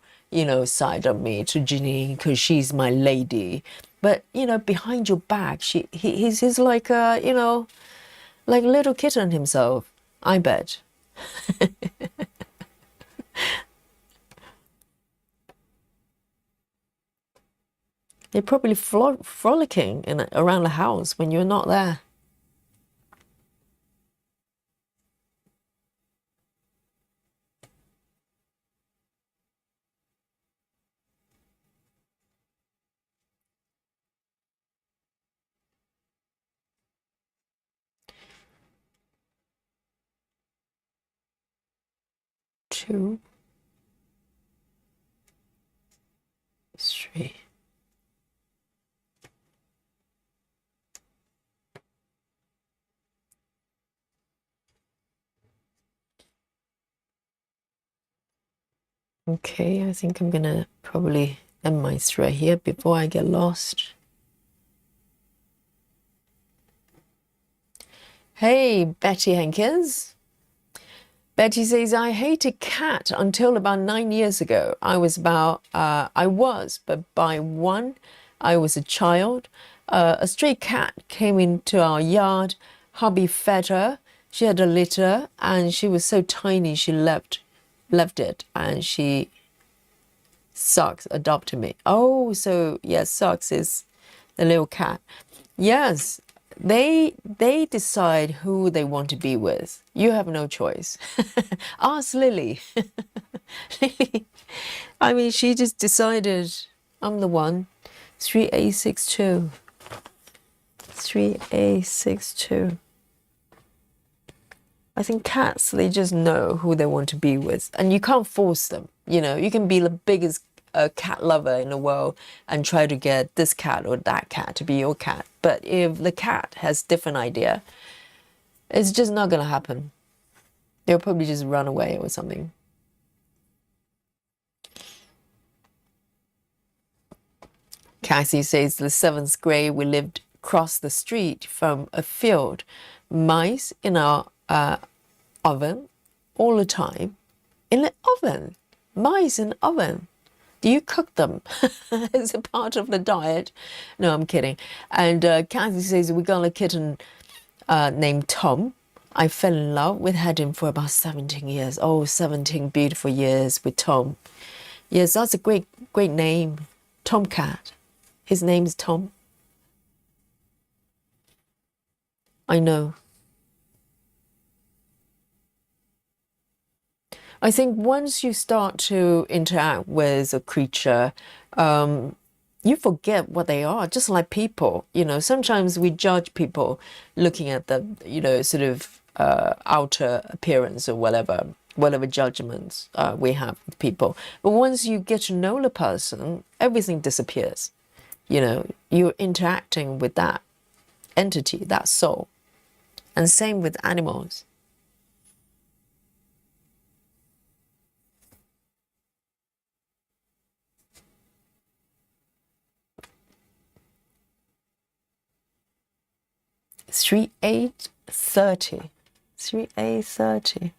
side of me to Ginny because she's my lady. But, behind your back, he's like, like a little kitten himself, I bet. They're probably frolicking around the house when you're not there. Two, three. Okay, I think I'm gonna probably end my thread here before I get lost. Hey, Betty Hankins. Betty says, I hated cat until about 9 years ago. But by one, I was a child. A stray cat came into our yard. Hubby fed her. She had a litter, and she was so tiny she left it, and Socks adopted me. Oh, so yes, Socks is the little cat. Yes, they decide who they want to be with. You have no choice. Ask Lily. Lily, I mean, she just decided I'm the one. 3A62. 3A62. I think cats, they just know who they want to be with, and you can't force them. You can be the biggest cat lover in the world and try to get this cat or that cat to be your cat. But if the cat has different idea, it's just not going to happen. They'll probably just run away or something. Cassie says the 7th grade, we lived across the street from a field. Mice in our oven all the time. In the oven? Mice in the oven? Do you cook them as a part of the diet? No, I'm kidding. And Kathy says, we got a kitten named Tom. I fell in love. We had him for about 17 years. Oh, 17 beautiful years with Tom. Yes, that's a great name. Tomcat. His name is Tom. I know. I think once you start to interact with a creature, you forget what they are, just like people. Sometimes we judge people looking at the, sort of outer appearance or whatever judgments we have with people. But once you get to know the person, everything disappears. You're interacting with that entity, that soul. And same with animals. Three 8:30. 3A30.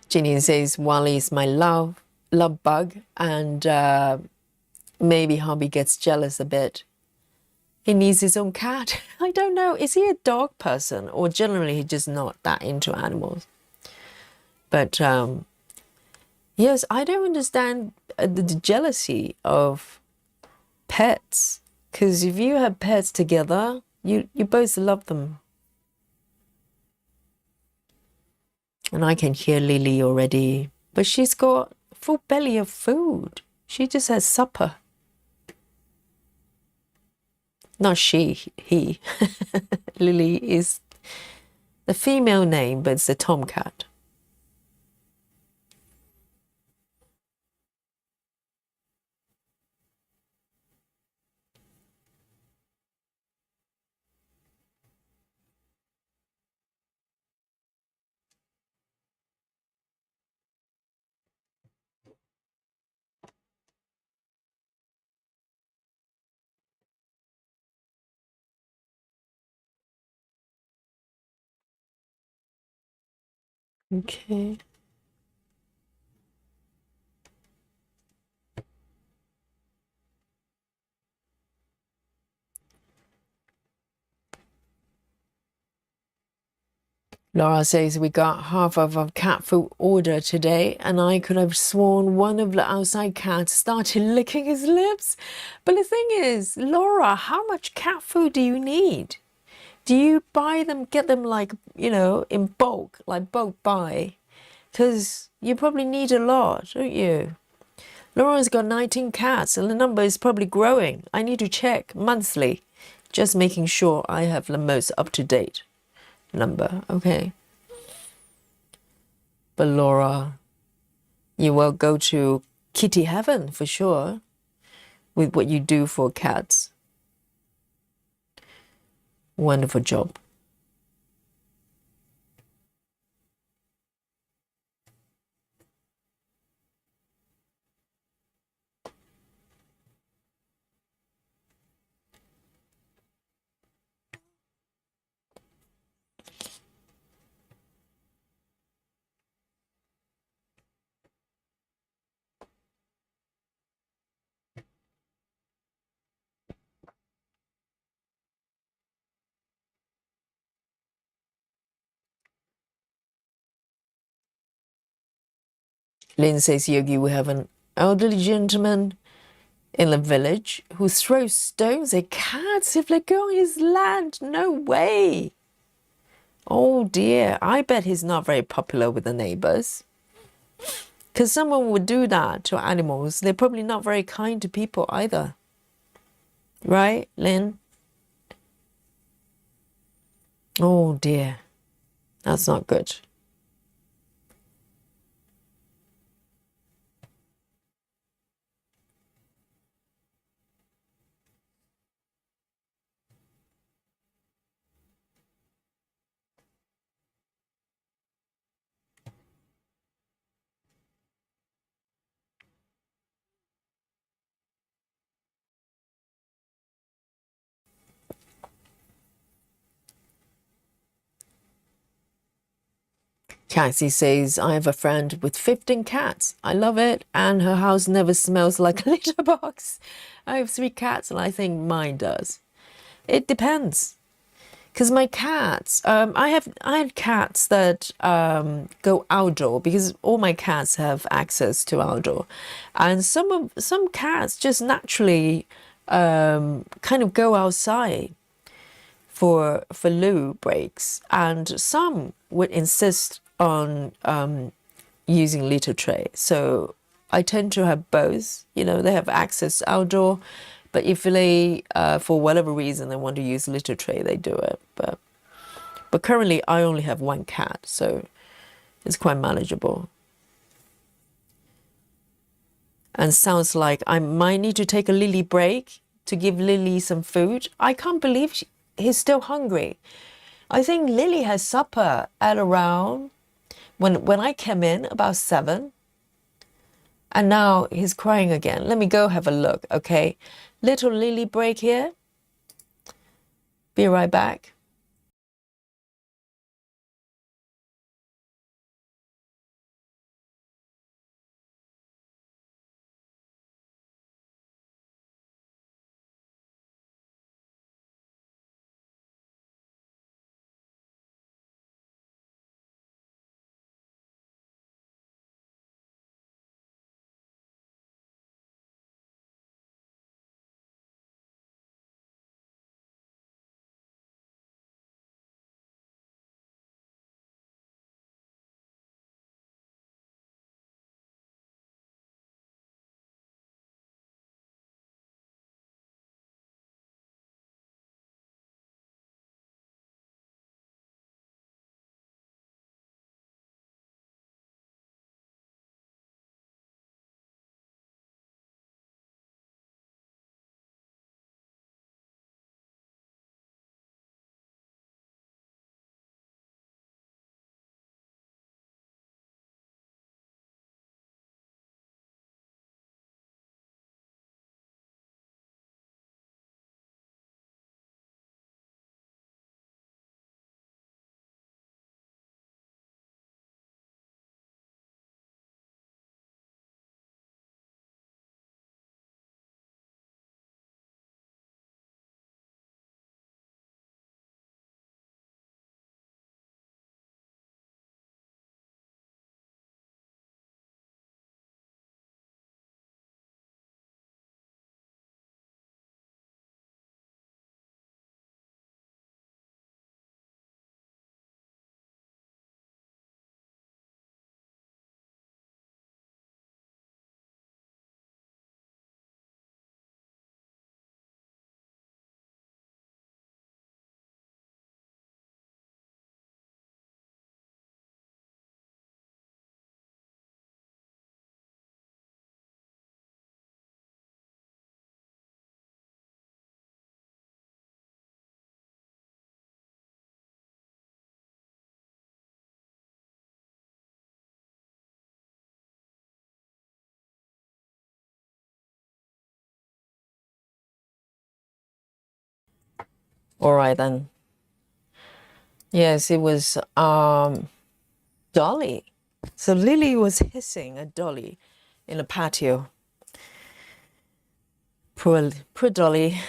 Ginny says, Wally is my love bug, and maybe hubby gets jealous a bit. He needs his own cat. I don't know. Is he a dog person, or generally he's just not that into animals? But yes, I don't understand the jealousy of pets, because if you have pets together, you both love them. And I can hear Lily already. But she's got a full belly of food. She just has supper. Not she, he. Lily is the female name, but it's a tomcat. Okay. Laura says we got half of our cat food order today, and I could have sworn one of the outside cats started licking his lips. But the thing is, Laura, how much cat food do you need? Do you buy them, get them like, in bulk, like bulk buy? Because you probably need a lot, don't you? Laura's got 19 cats, and the number is probably growing. I need to check monthly, just making sure I have the most up-to-date number, okay? But Laura, you will go to kitty heaven for sure with what you do for cats. Wonderful job. Lynn says, Yogi, we have an elderly gentleman in the village who throws stones at cats if they go on his land. No way. Oh dear, I bet he's not very popular with the neighbors. Because someone would do that to animals. They're probably not very kind to people either. Right, Lynn? Oh dear, that's not good. Cassie says, I have a friend with 15 cats. I love it, and her house never smells like a litter box. I have 3 cats, and I think mine does. It depends. Because my cats, I had cats that go outdoor because all my cats have access to outdoor, and some cats just naturally kind of go outside for loo breaks, and some would insist on using litter tray. So I tend to have both. They have access outdoor, but if they, for whatever reason, they want to use litter tray, they do it. But currently, I only have 1 cat, so it's quite manageable. And sounds like I might need to take a Lily break to give Lily some food. I can't believe he's still hungry. I think Lily has supper at around, when I came in, about 7. And now he's crying again. Let me go have a look, okay? Little Lily break here. Be right back. All right then. Yes, it was Dolly. So Lily was hissing at Dolly in the patio. Poor Dolly.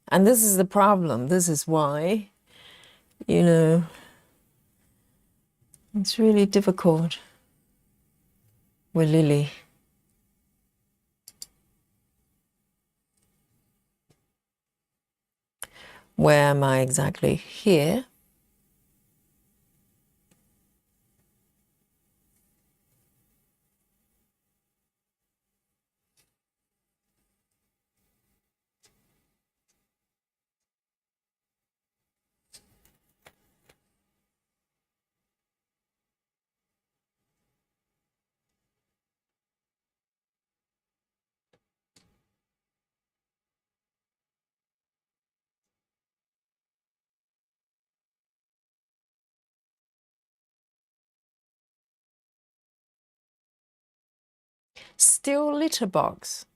And this is the problem. This is why, you know, it's really difficult with Lily. Where am I exactly? Here. Steel litter box.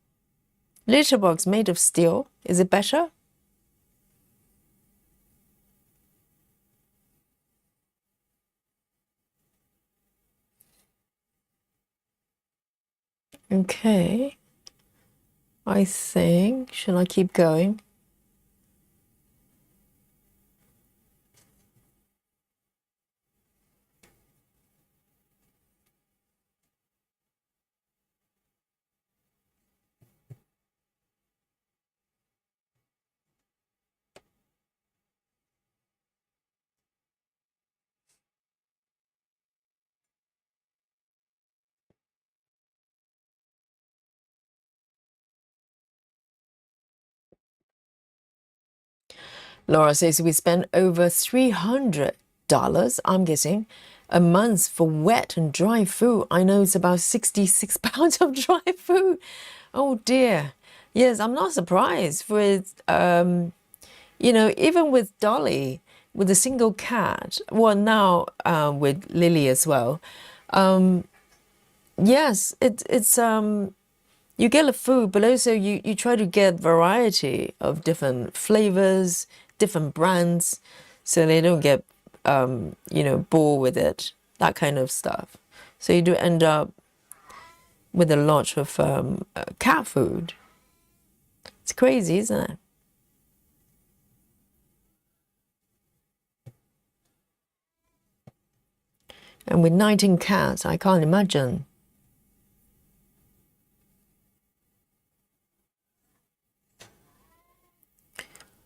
Litter box made of steel. Is it better? Okay. I think, should I keep going? Laura says we spend over $300, I'm guessing, a month for wet and dry food. I know it's about 66 pounds of dry food. Oh dear. Yes, I'm not surprised with, even with Dolly, with a single cat, well, now with Lily as well. Yes, it's you get the food, but also you try to get variety of different flavors, different brands, so they don't get bored with it, that kind of stuff. So you do end up with a lot of cat food. It's crazy, isn't it? And with 19 cats, I can't imagine.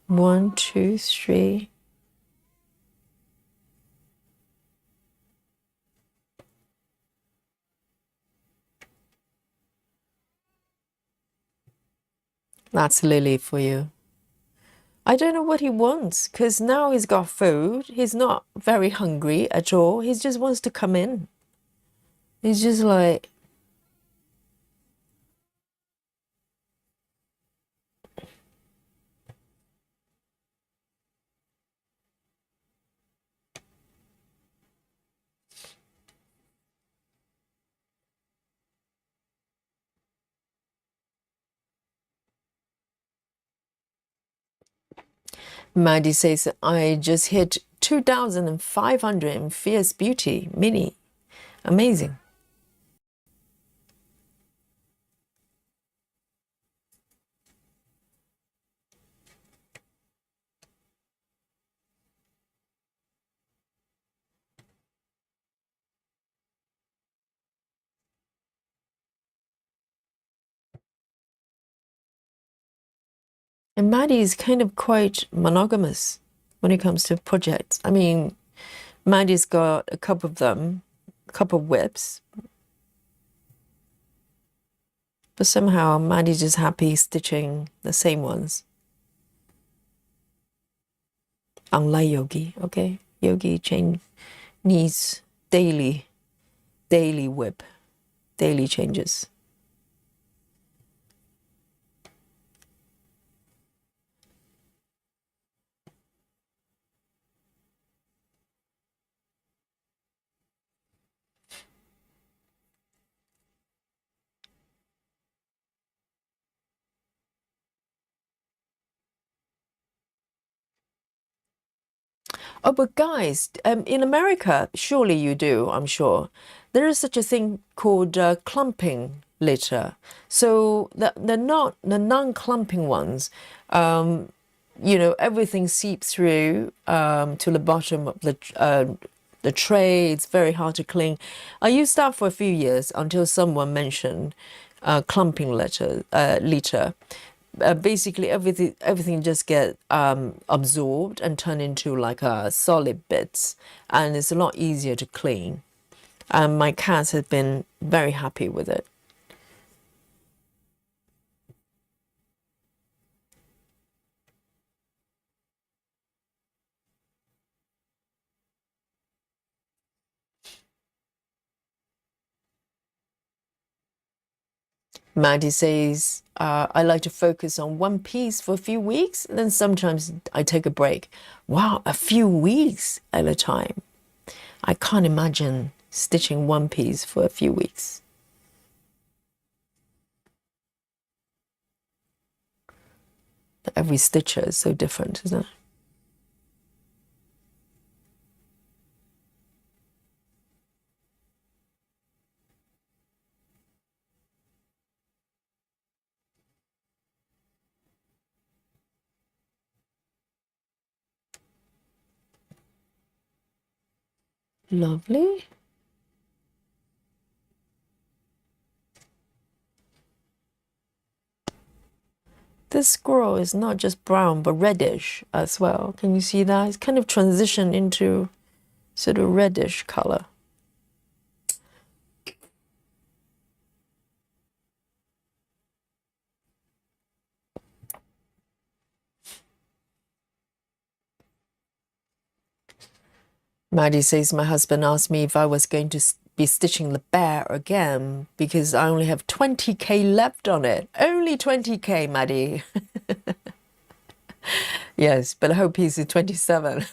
1, 2, 3. That's Lily for you. I don't know what he wants, because now he's got food. He's not very hungry at all. He just wants to come in. He's just like, Maddie says, I just hit 2,500 in Fierce Beauty Mini. Amazing. And Maddie is kind of quite monogamous when it comes to projects. I mean, Maddie's got a couple of them, a couple of whips, but somehow Maddie's just happy stitching the same ones. Unlike Yogi, okay? Yogi needs daily whip, daily changes. Oh, but guys, in America, surely you do, I'm sure. There is such a thing called clumping litter. So the not the non-clumping ones, everything seeps through to the bottom of the tray. It's very hard to clean. I used that for a few years until someone mentioned clumping litter. Basically everything just get absorbed and turned into like solid bits, and it's a lot easier to clean. And my cats have been very happy with it. Maddie says, I like to focus on one piece for a few weeks, and then sometimes I take a break. Wow, a few weeks at a time. I can't imagine stitching one piece for a few weeks. Every stitcher is so different, isn't it? Lovely. This squirrel is not just brown, but reddish as well. Can you see that? It's kind of transitioned into sort of reddish color. Maddie says, my husband asked me if I was going to be stitching the bear again because I only have 20k left on it. Only 20k, Maddie. Yes, but I hope he's at 27.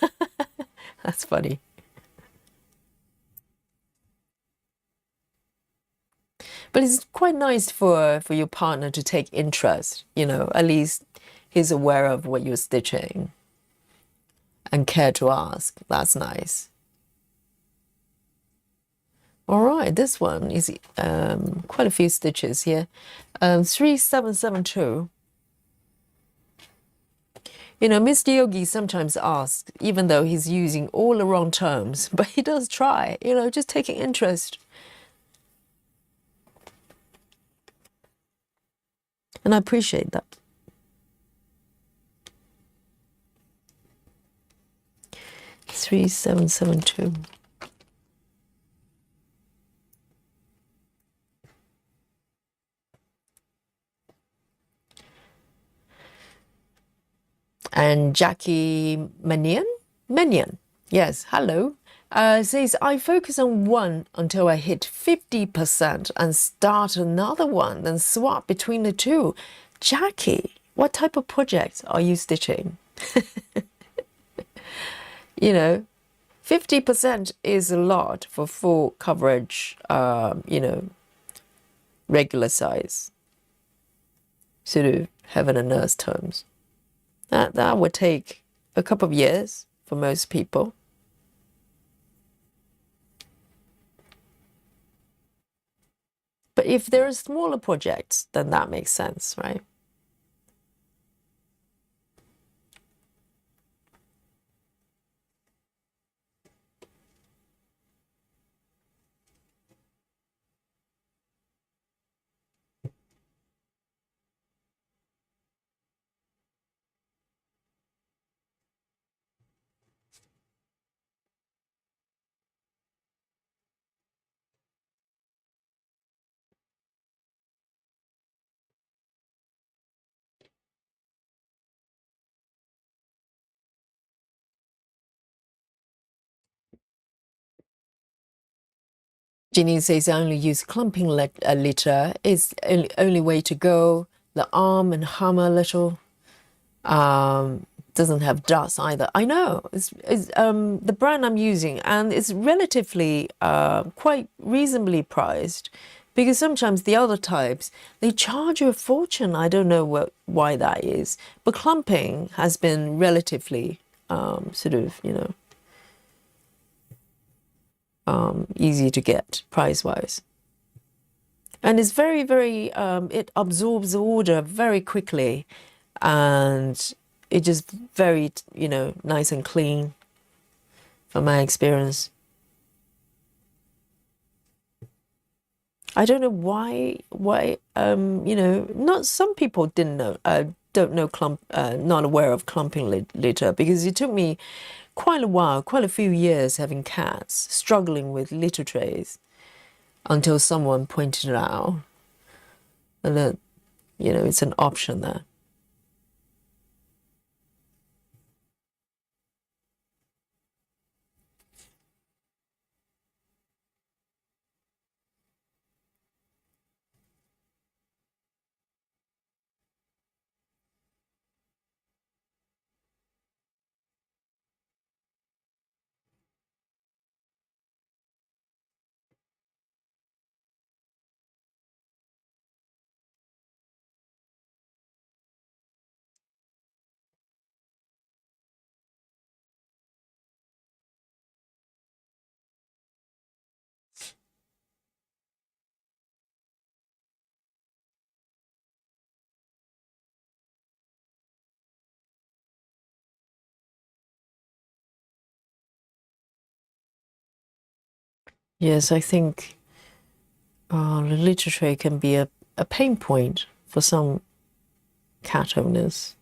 That's funny. But it's quite nice for your partner to take interest, at least he's aware of what you're stitching and care to ask. That's nice. All right, this one is quite a few stitches here. 3772. Mr. Yogi sometimes asks, even though he's using all the wrong terms, but he does try, just taking interest. And I appreciate that. 3772. And Jackie Manion, yes, hello, says, I focus on one until I hit 50% and start another one, then swap between the two. Jackie, what type of projects are you stitching? 50% is a lot for full coverage, regular size, sort of heaven and earth terms. That would take a couple of years for most people. But if there are smaller projects, then that makes sense, right? Jeanine says, I only use clumping litter. It's the only way to go. The arm and hammer little. Doesn't have dust either. I know. It's the brand I'm using, and it's relatively quite reasonably priced, because sometimes the other types, they charge you a fortune. I don't know why that is. But clumping has been relatively sort of, easy to get price-wise. And it's very, very, it absorbs the order very quickly, and it just very, nice and clean from my experience. I don't know why, not some people didn't know, don't know not aware of clumping litter, because it took me quite a while, quite a few years having cats, struggling with litter trays until someone pointed it out. And that, it's an option there. Yes, I think the litter tray can be a pain point for some cat owners.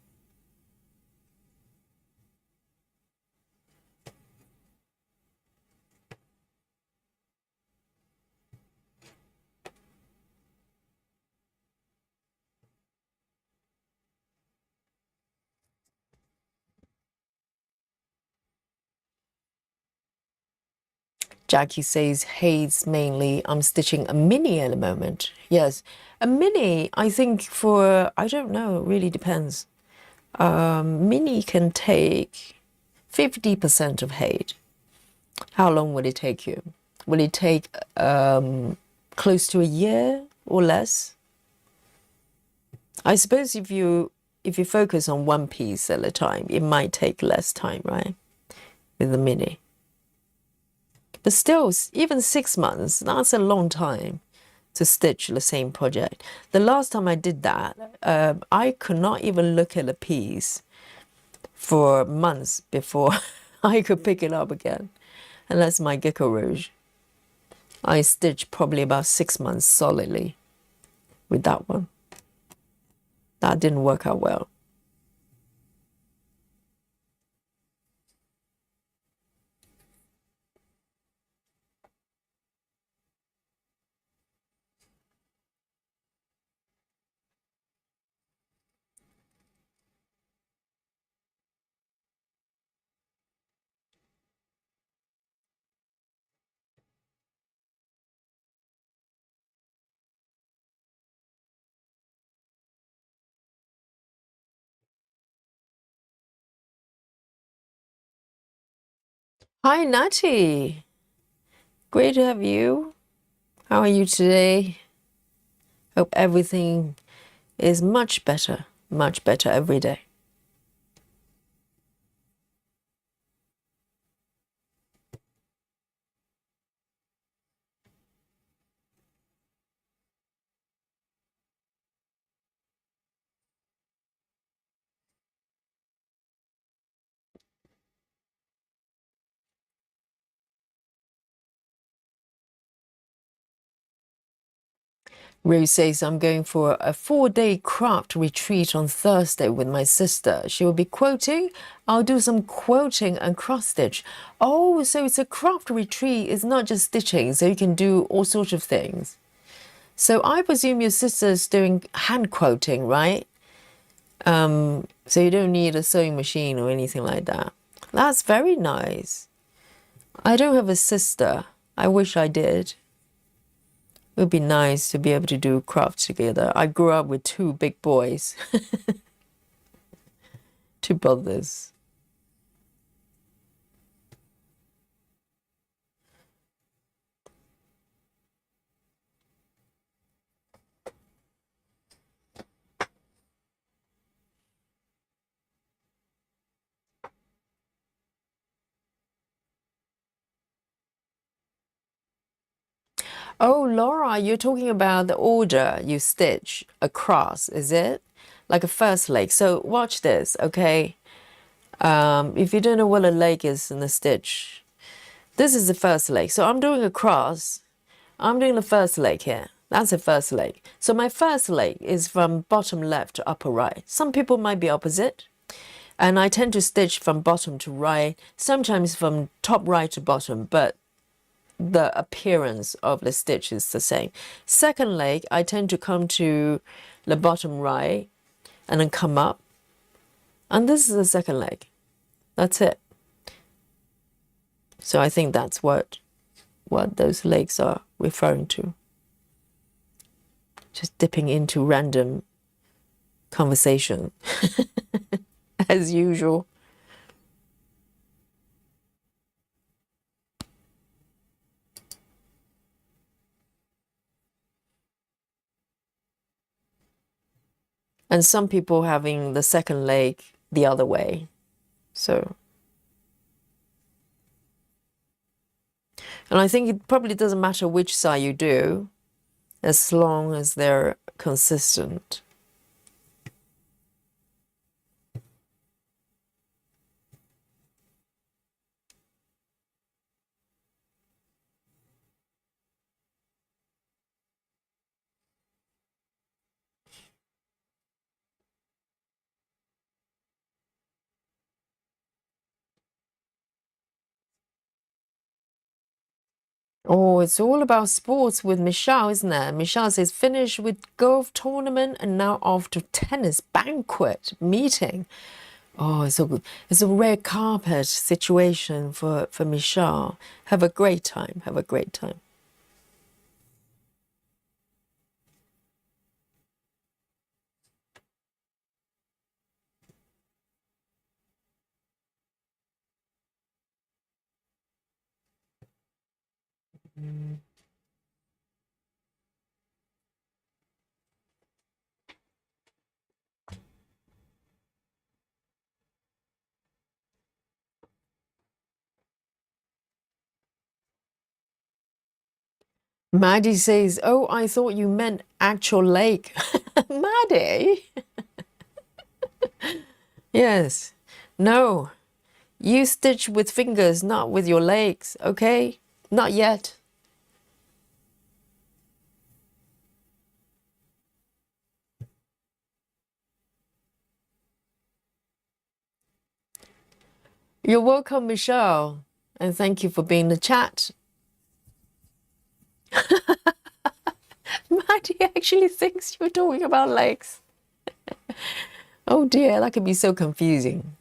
Jackie says Hayes mainly. I'm stitching a mini at the moment. Yes, a mini, I think I don't know, it really depends. Mini can take 50% of Hayes. How long will it take you? Will it take close to a year or less? I suppose if you focus on one piece at a time, it might take less time, right? With the mini. But still, even 6 months, that's a long time to stitch the same project. The last time I did that, I could not even look at a piece for months before I could pick it up again. And that's my Gecko Rouge. I stitched probably about 6 months solidly with that one. That didn't work out well. Hi, Natty. Great to have you. How are you today? Hope everything is much better every day. Rose says, I'm going for a 4-day craft retreat on Thursday with my sister. She will be quoting. I'll do some quoting and cross stitch. Oh, so it's a craft retreat. It's not just stitching, so you can do all sorts of things. So I presume your sister's doing hand quoting, right? So you don't need a sewing machine or anything like that. That's very nice. I don't have a sister. I wish I did. It would be nice to be able to do crafts together. I grew up with 2 big boys, 2 brothers. Oh, Laura, you're talking about the order you stitch across, is it? Like a first leg. So watch this, okay? If you don't know what a leg is in the stitch, this is the first leg. So I'm doing a cross. I'm doing the first leg here. That's the first leg. So my first leg is from bottom left to upper right. Some people might be opposite. And I tend to stitch from bottom to right, sometimes from top right to bottom, but the appearance of the stitch is the same. Second leg, I tend to come to the bottom right and then come up. And this is the second leg. That's it. So I think that's what those legs are referring to. Just dipping into random conversation as usual. And some people having the second leg the other way. So, and I think it probably doesn't matter which side you do, as long as they're consistent. Oh, it's all about sports with Michelle, isn't it? Michelle says, finish with golf tournament and now off to tennis banquet meeting. Oh, it's a red carpet situation for Michelle. Have a great time. Have a great time. Maddie says, oh, I thought you meant actual lake. Maddie? Yes. No. You stitch with fingers, not with your legs, okay? Not yet. You're welcome, Michelle. And thank you for being in the chat. Maddie actually thinks you're talking about legs. Oh dear, that can be so confusing.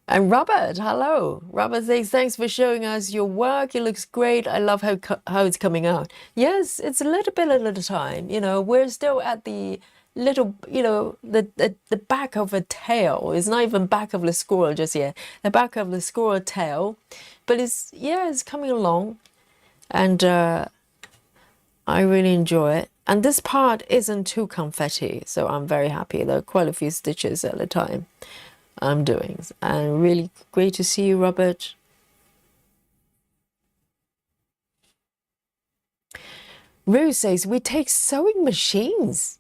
And Robert, hello. Robert says, thanks for showing us your work. It looks great. I love how it's coming out. Yes, it's a little bit at a time. You know, we're still at the little, you know, the back of a tail. It's not even back of the squirrel just yet. The back of the squirrel tail. But it's coming along. And I really enjoy it. And this part isn't too confetti, so I'm very happy. There are quite a few stitches at a time I'm doing. And really great to see you, Robert. Rose says, we take sewing machines.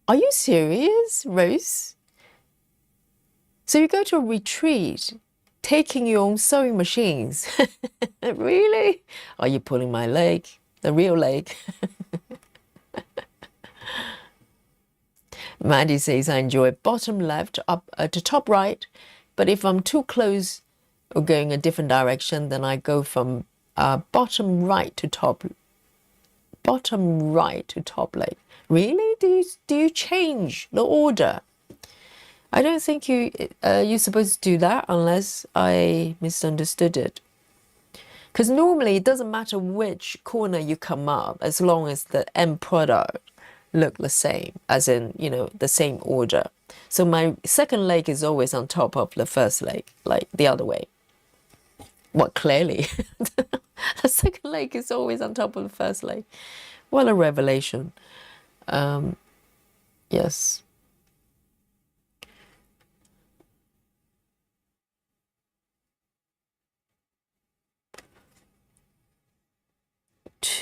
Are you serious, Rose? So you go to a retreat, taking your own sewing machines. Really? Are you pulling my leg? The real leg? Mandy says, I enjoy bottom left up to top right, but if I'm too close or going a different direction, then I go from bottom right to top leg. Really? Do you change the order? I don't think you're supposed to do that unless I misunderstood it. Because normally it doesn't matter which corner you come up as long as the end product look the same, as in, you know, the same order. So my second leg is always on top of the first leg, like the other way. Well, clearly, the second leg is always on top of the first leg. What a revelation. Yes.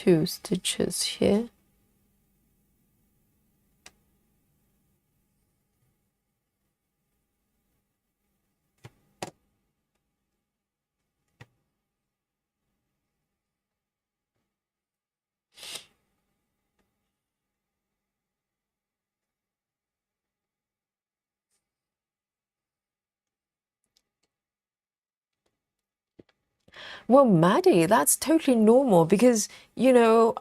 two stitches here. Well, Maddie, that's totally normal because, a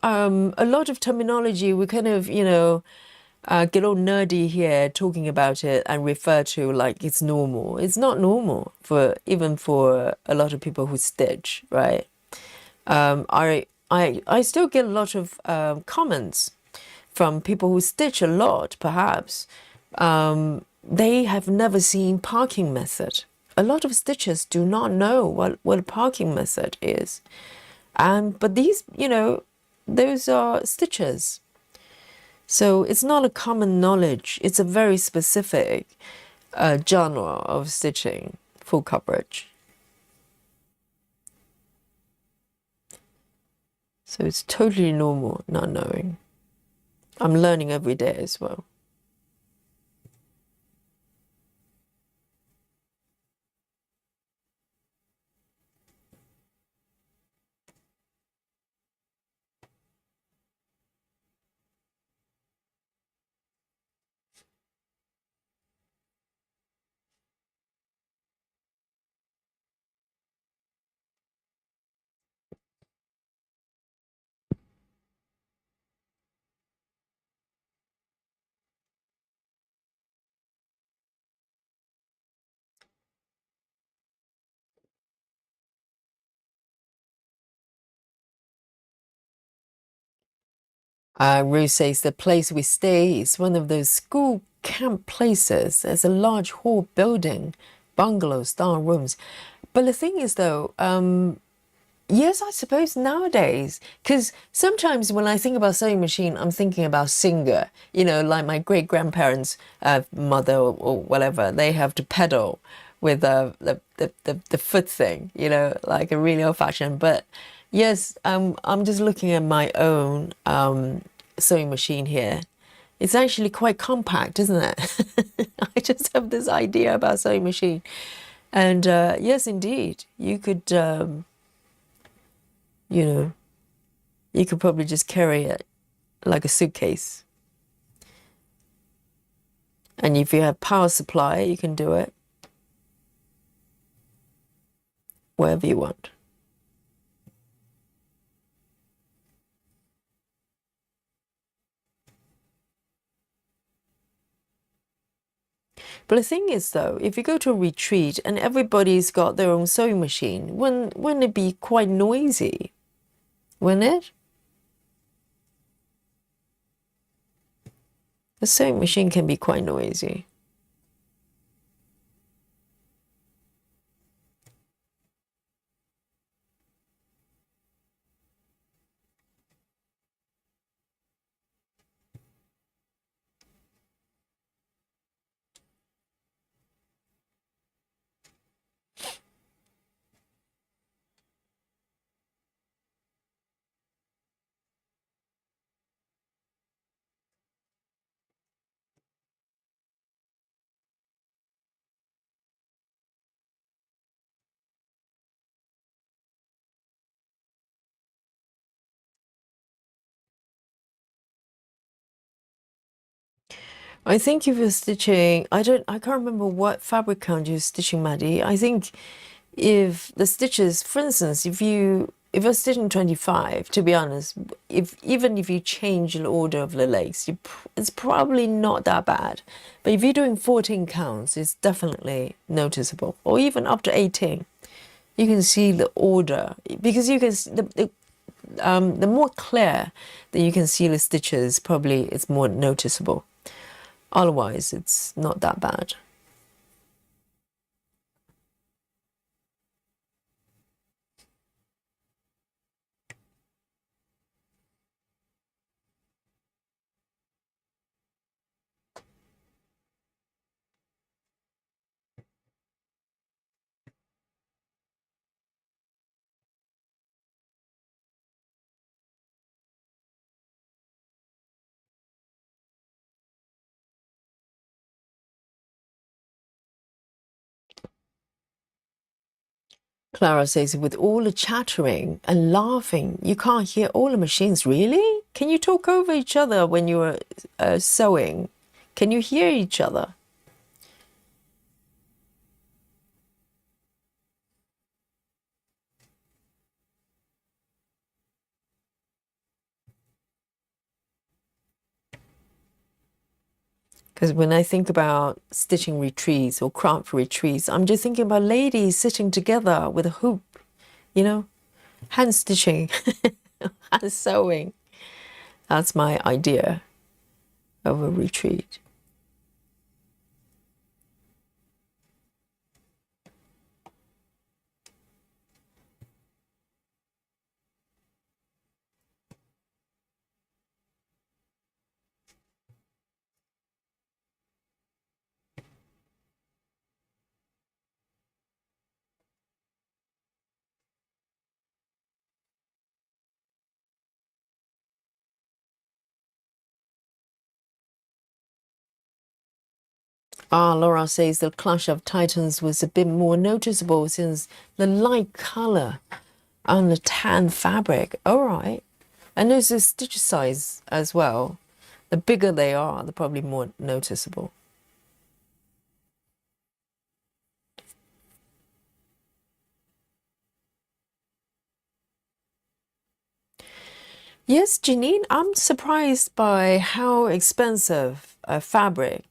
lot of terminology we kind of, get all nerdy here talking about it and refer to like it's normal. It's not normal for even for a lot of people who stitch, right? I still get a lot of comments from people who stitch a lot, perhaps. They have never seen parking method. A lot of stitchers do not know what a parking method is. But these, those are stitchers. So it's not a common knowledge. It's a very specific genre of stitching, full coverage. So it's totally normal not knowing. I'm learning every day as well. Ruth says the place we stay is one of those school camp places. There's a large hall building, bungalow style rooms. But the thing is, though, yes, I suppose nowadays, because sometimes when I think about sewing machine, I'm thinking about Singer, like my great grandparents' mother or whatever, they have to pedal with the foot thing, like a really old fashioned. But yes, I'm just looking at my own sewing machine here. It's actually quite compact, isn't it? I just have this idea about sewing machine. And yes, indeed, you could. You know, you could probably just carry it like a suitcase. And if you have power supply, you can do it wherever you want. But the thing is, though, if you go to a retreat and everybody's got their own sewing machine, wouldn't it be quite noisy? Wouldn't it? The sewing machine can be quite noisy. I think if you're stitching, I can't remember what fabric count you're stitching, Maddie. I think if the stitches, for instance, if you're stitching 25, to be honest, even if you change the order of the legs, it's probably not that bad. But if you're doing 14 counts, it's definitely noticeable, or even up to 18. You can see the order because you can the more clear that you can see the stitches, probably it's more noticeable. Otherwise, it's not that bad. Clara says, with all the chattering and laughing, you can't hear all the machines. Really? Can you talk over each other when you're sewing? Can you hear each other? Because when I think about stitching retreats or craft retreats, I'm just thinking about ladies sitting together with a hoop, you know, hand stitching, hand sewing. That's my idea of a retreat. Laura says the Clash of Titans was a bit more noticeable since the light color on the tan fabric. All right. And there's a stitch size as well. The bigger they are, the probably more noticeable. Yes, Janine, I'm surprised by how expensive fabric,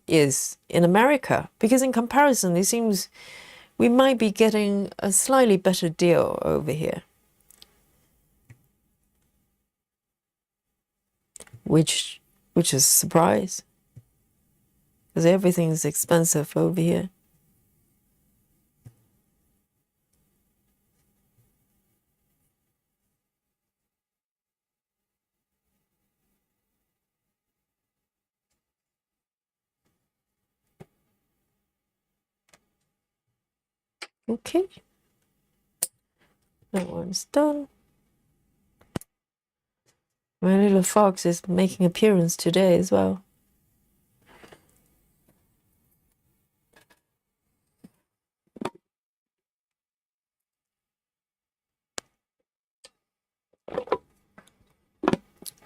is in America. Because in comparison, it seems we might be getting a slightly better deal over here. Which is a surprise. Because everything's expensive over here. Okay. That one's done. My little fox is making appearance today as well.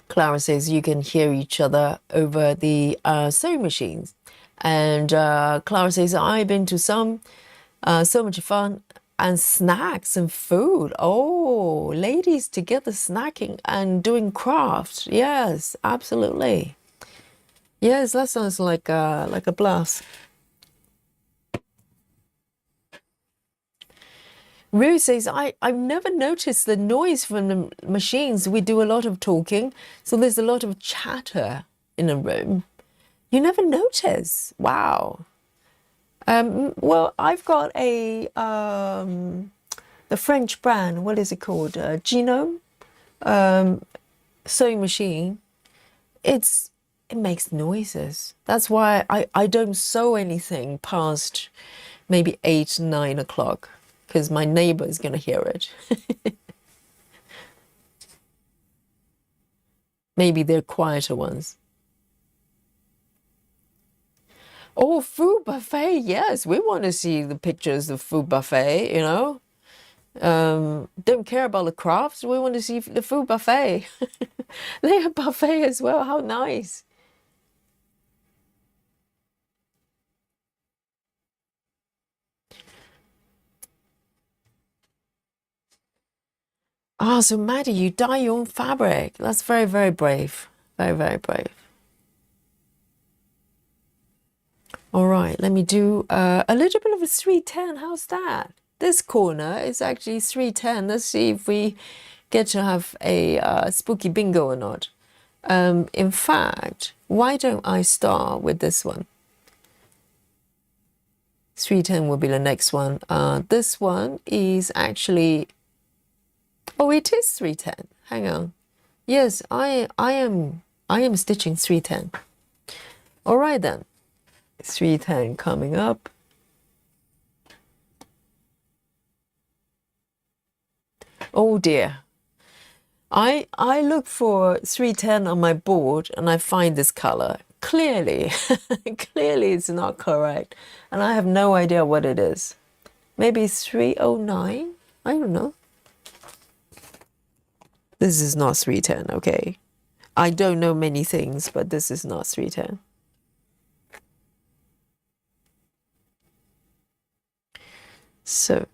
Clara says you can hear each other over the sewing machines. And Clara says, I've been to some, so much fun, and snacks and food. Oh, ladies together snacking and doing craft. Yes, absolutely. Yes, that sounds like a blast. Rue says, I've never noticed the noise from the machines. We do a lot of talking, so there's a lot of chatter in a room. You never notice. Wow. Well, I've got a the French brand, what is it called? Genome sewing machine. It makes noises. That's why I don't sew anything past maybe 8, 9 o'clock. Because my neighbor is going to hear it. Maybe they're quieter ones. Oh, food buffet. Yes, we want to see the pictures of food buffet, you know. Don't care about the crafts. We want to see the food buffet. They have buffet as well. How nice. Ah, so Maddie, you dye your own fabric. That's very, very brave. Very, very brave. All right, let me do a little bit of a 310. How's that? This corner is actually 310. Let's see if we get to have a spooky bingo or not. In fact, why don't I start with this one? 310 will be the next one. This one is actually... Oh, it is 310. Hang on. Yes, I am stitching 310. All right then. 310 coming up. Oh dear. I look for 310 on my board and I find this color. Clearly, clearly it's not correct. And I have no idea what it is. Maybe 309? I don't know. This is not 310, okay? I don't know many things, but this is not 310. So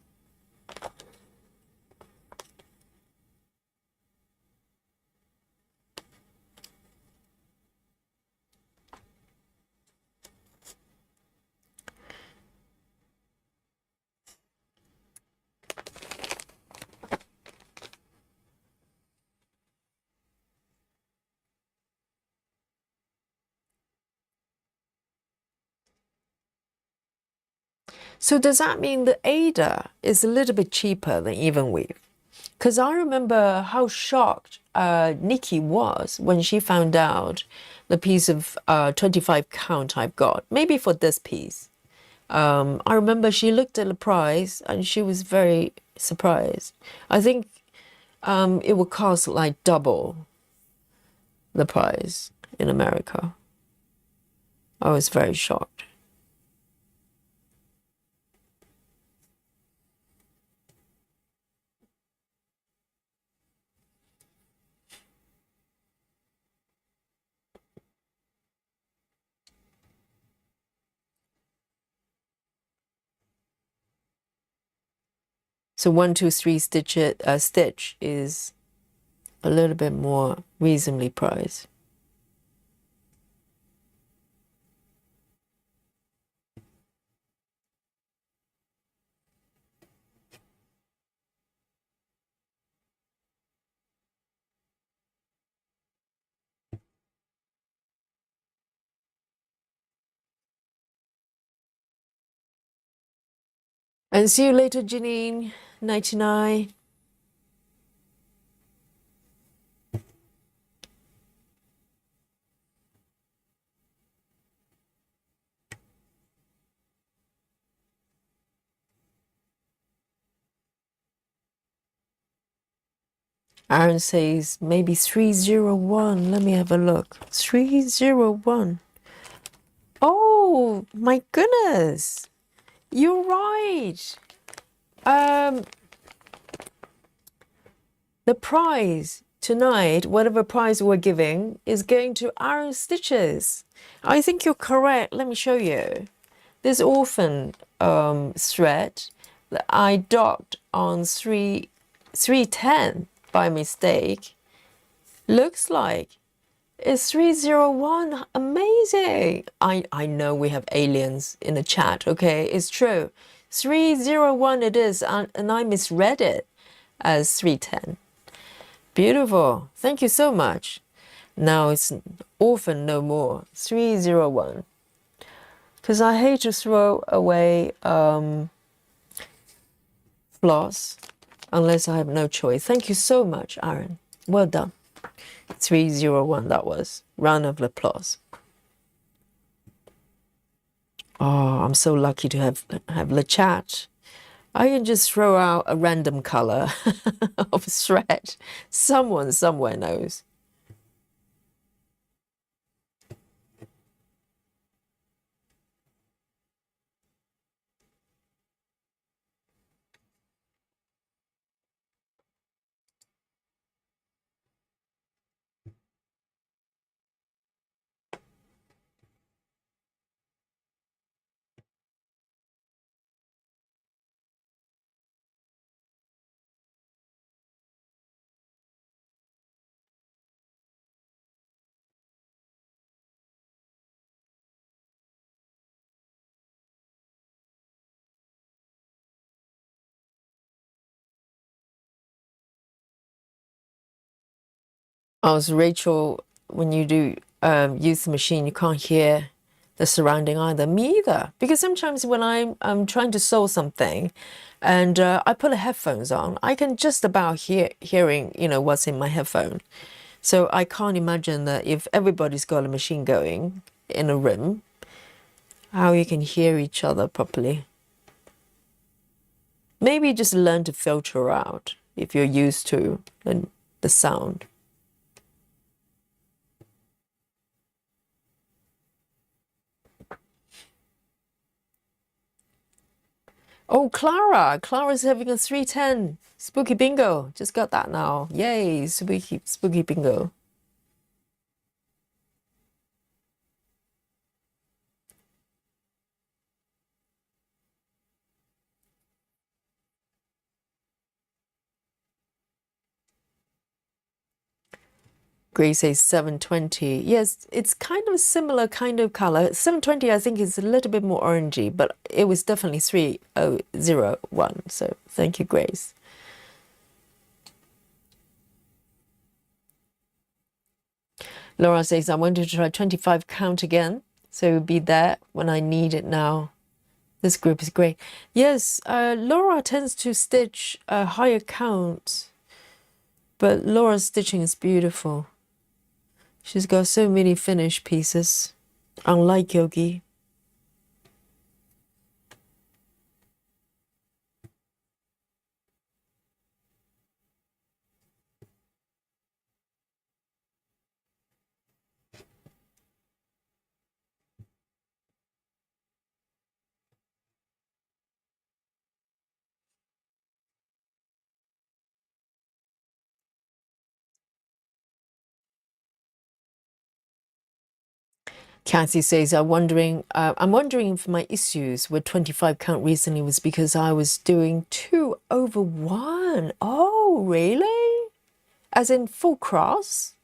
So does that mean the Ada is a little bit cheaper than even weave? Because I remember how shocked Nikki was when she found out the piece of 25 count I've got, maybe for this piece. I remember she looked at the price and she was very surprised. I think it would cost like double the price in America. I was very shocked. So 1, 2, 3 stitch is a little bit more reasonably priced. And see you later, Janine. 99. Aaron says maybe 301. Let me have a look. 301. Oh my goodness. You're right. The prize tonight, whatever prize we're giving, is going to Aaron Stitches. I think you're correct. Let me show you. This orphan thread that I docked on 310 by mistake looks like it's 301. Amazing. I know we have aliens in the chat, okay? It's true. 301 it is, and I misread it as 310. Beautiful. Thank you so much. Now it's orphan no more. 301. Because I hate to throw away floss unless I have no choice. Thank you so much, Aaron. Well done. 301, that was. Round of applause. Oh, I'm so lucky to have the chat. I can just throw out a random color of thread. Someone somewhere knows. As Rachel, when you do use the machine, you can't hear the surrounding either. Me either. Because sometimes when I'm trying to sew something and I put the headphones on, I can just about hearing, what's in my headphone. So I can't imagine that if everybody's got a machine going in a room, how you can hear each other properly. Maybe just learn to filter out if you're used to the sound. Oh, Clara's having a 310 spooky bingo. Just got that now. Yay, spooky bingo. Grace says 720. Yes, it's kind of a similar kind of color. 720, I think, is a little bit more orangey, but it was definitely 3001. So thank you, Grace. Laura says, I want to try 25 count again. So it will be there when I need it now. This group is great. Yes, Laura tends to stitch a higher count, but Laura's stitching is beautiful. She's got so many finished pieces, unlike Yogi. Cassie says, I'm wondering if my issues with 25 count recently was because I was doing 2/1. Oh, really? As in full cross?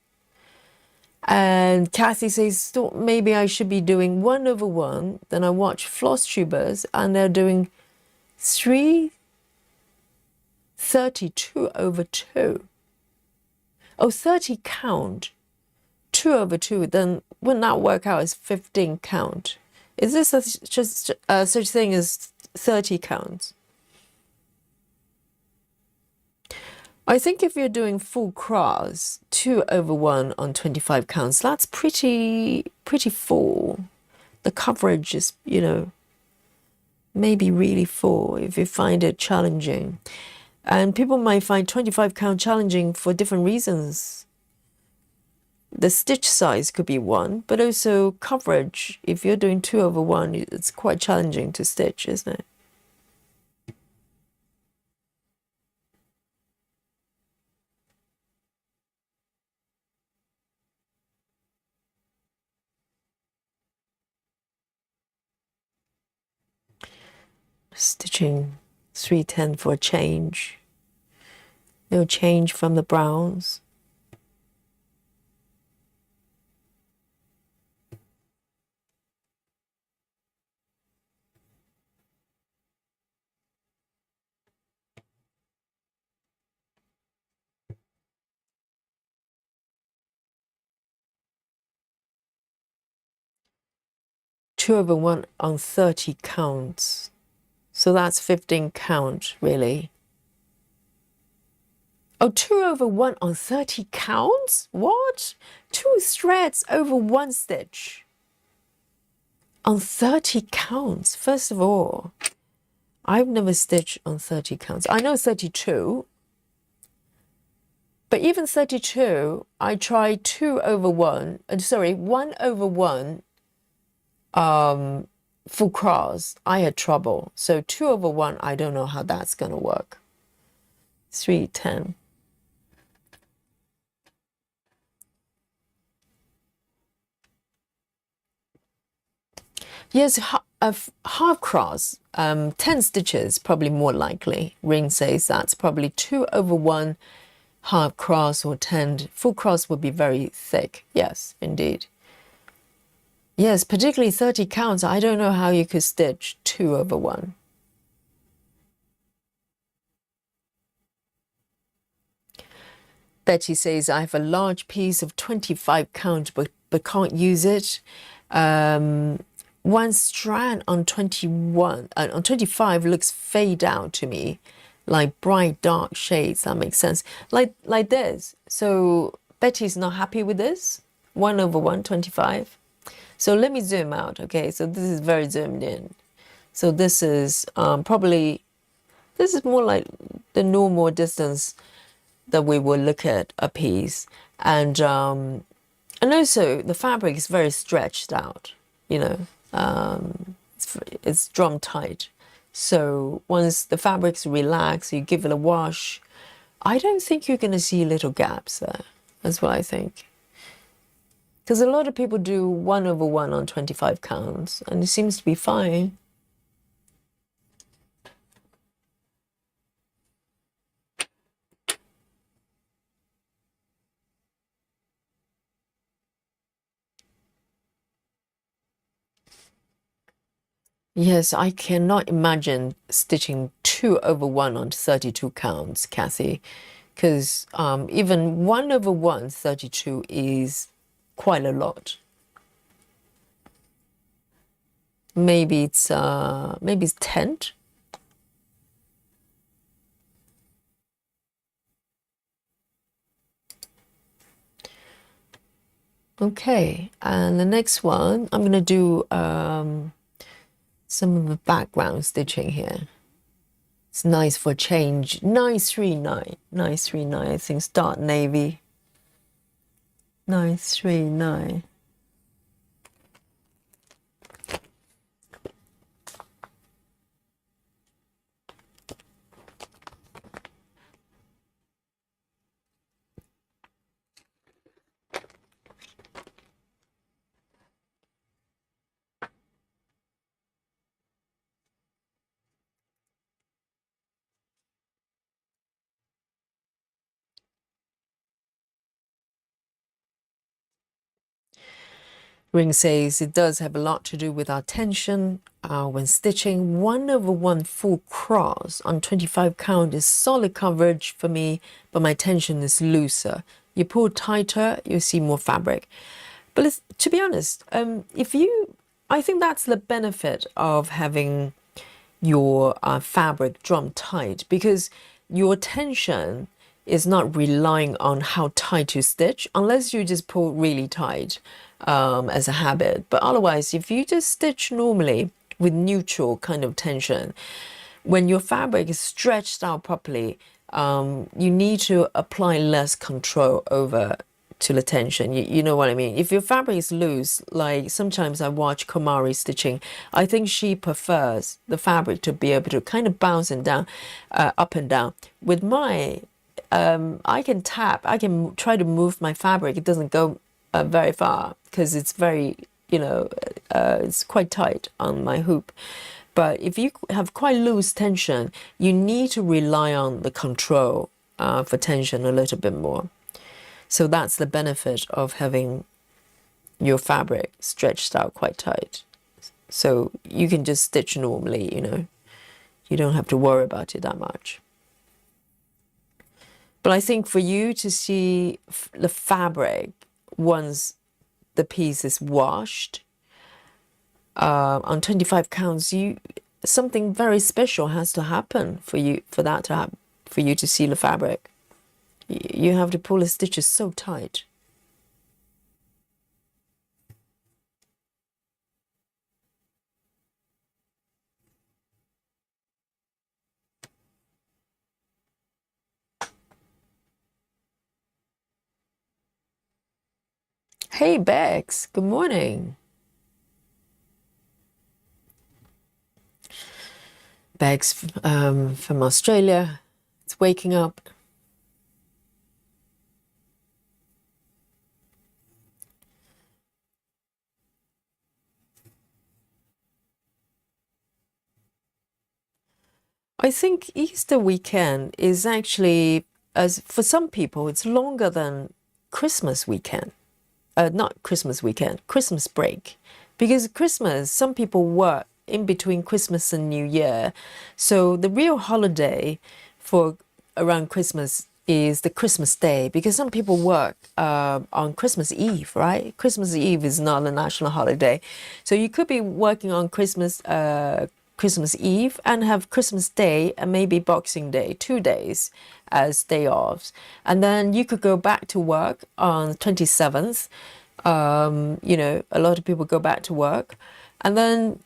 And Cassie says, thought maybe I should be doing 1/1. Then I watch floss tubers and they're doing 32/2. Oh, 30 count. 2/2, then wouldn't that work out as 15 count? Is this just such thing as 30 counts? I think if you're doing full cross, 2/1 on 25 counts, that's pretty full. The coverage is, maybe really full if you find it challenging. And people might find 25 count challenging for different reasons. The stitch size could be one, but also coverage. If you're doing 2/1, it's quite challenging to stitch, isn't it? Stitching 310 for a change. No change from the browns. Two over one on 30 counts. So that's 15 count, really. Oh, 2/1 on 30 counts? What? 2 threads over 1 stitch. On 30 counts, first of all, I've never stitched on 30 counts. I know 32, but even 32, I tried 1/1, 1/1 full cross. I had trouble. So 2/1, I don't know how that's going to work. 310. Yes, half cross, 10 stitches, probably more likely. Ring says that's probably 2/1 half cross or 10. Full cross would be very thick. Yes, indeed. Yes, particularly 30 counts. I don't know how you could stitch 2/1. Betty says, I have a large piece of 25 count, but can't use it. One strand on 21, on 25 looks fade out to me, like bright dark shades. That makes sense. Like this. So Betty's not happy with this. 1/1, 25. So let me zoom out. Okay, so this is very zoomed in. So this is this is more like the normal distance that we will look at a piece, and also the fabric is very stretched out. It's drum tight, So once the fabric's relaxed, you give it a wash, I don't think you're going to see little gaps there. That's what I think. Because a lot of people do 1/1 on 25 counts, and it seems to be fine. Yes, I cannot imagine stitching 2/1 on 32 counts, Kathy, because even 1/1 32 is quite a lot. Maybe it's 10. Okay, and the next one, I'm gonna do some of the background stitching here. It's nice for a change. 939, 939. I think start navy. 939. Ring says it does have a lot to do with our tension when stitching. 1/1 full cross on 25 count is solid coverage for me, but my tension is looser. You pull tighter, you see more fabric. But to be honest, I think that's the benefit of having your fabric drum tight, because your tension is not relying on how tight you stitch, unless you just pull really tight as a habit. But otherwise, if you just stitch normally with neutral kind of tension, when your fabric is stretched out properly, you need to apply less control over to the tension. You know what I mean? If your fabric is loose, like sometimes I watch Komari stitching, I think she prefers the fabric to be able to kind of bounce and down, up and down. With my, I can tap, I can try to move my fabric. It doesn't go very far because it's very, it's quite tight on my hoop. But if you have quite loose tension, you need to rely on the control for tension a little bit more. So that's the benefit of having your fabric stretched out quite tight. So you can just stitch normally, you don't have to worry about it that much. But I think for you to see the fabric once the piece is washed, on 25 counts, something very special has to happen for you, for that to happen, for you to see the fabric. You have to pull the stitches so tight. Hey Bex, good morning. Bex from Australia, it's waking up. I think Easter weekend is actually, as for some people, it's longer than Christmas weekend. Not Christmas weekend, Christmas break. Because Christmas, some people work in between Christmas and New Year. So the real holiday for around Christmas is the Christmas Day, because some people work on Christmas Eve, right? Christmas Eve is not a national holiday. So you could be working on Christmas Eve and have Christmas Day and maybe Boxing Day, 2 days as day offs. And then you could go back to work on 27th. A lot of people go back to work. And then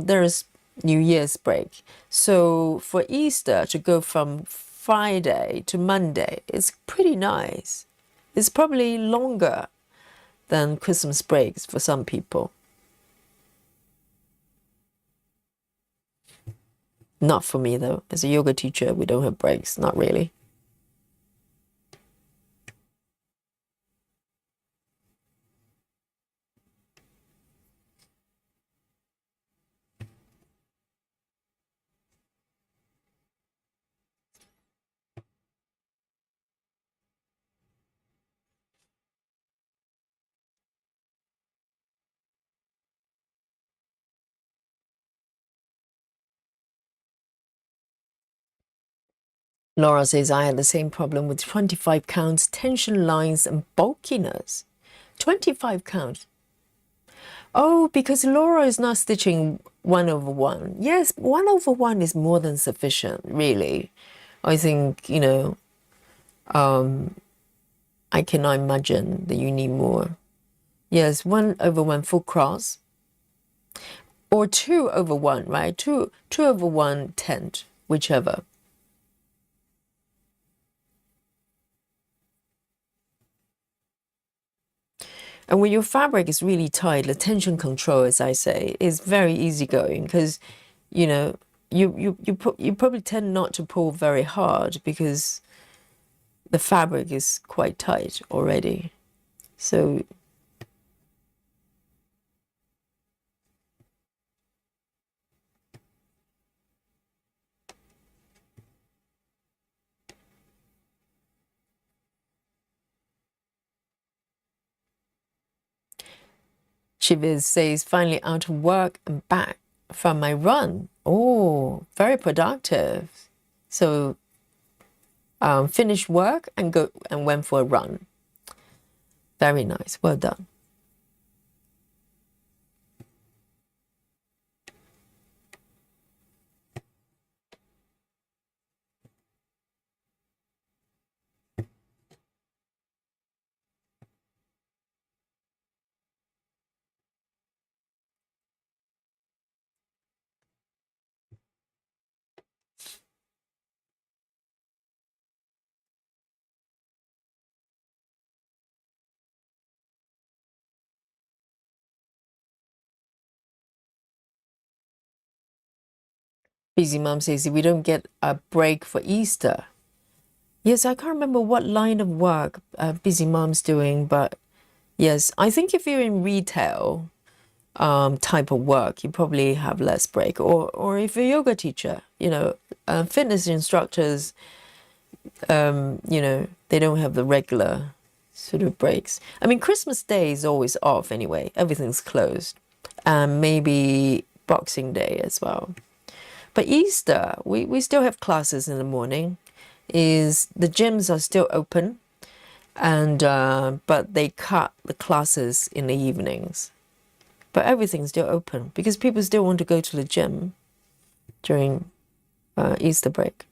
there's New Year's break. So for Easter to go from Friday to Monday, it's pretty nice. It's probably longer than Christmas breaks for some people. Not for me though. As a yoga teacher, we don't have breaks. Not really. Laura says, I had the same problem with 25 counts, tension lines, and bulkiness. 25 counts. Oh, because Laura is not stitching 1/1. Yes, 1/1 is more than sufficient, really. I think, I cannot imagine that you need more. Yes, 1/1 full cross. Or 2/1, right? 2/1 tent, whichever. And when your fabric is really tight, the tension control, as I say, is very easygoing because, you probably tend not to pull very hard because the fabric is quite tight already. So Chiviz says, finally out of work and back from my run. Oh, very productive. So finished work and went for a run. Very nice. Well done. Busy Mom says, if we don't get a break for Easter. Yes, I can't remember what line of work Busy Mom's doing, but yes, I think if you're in retail type of work, you probably have less break. Or if you're a yoga teacher, fitness instructors, they don't have the regular sort of breaks. I mean, Christmas Day is always off anyway. Everything's closed. And maybe Boxing Day as well. But Easter, we still have classes in the morning. The gyms are still open, and but they cut the classes in the evenings. But everything's still open because people still want to go to the gym during Easter break.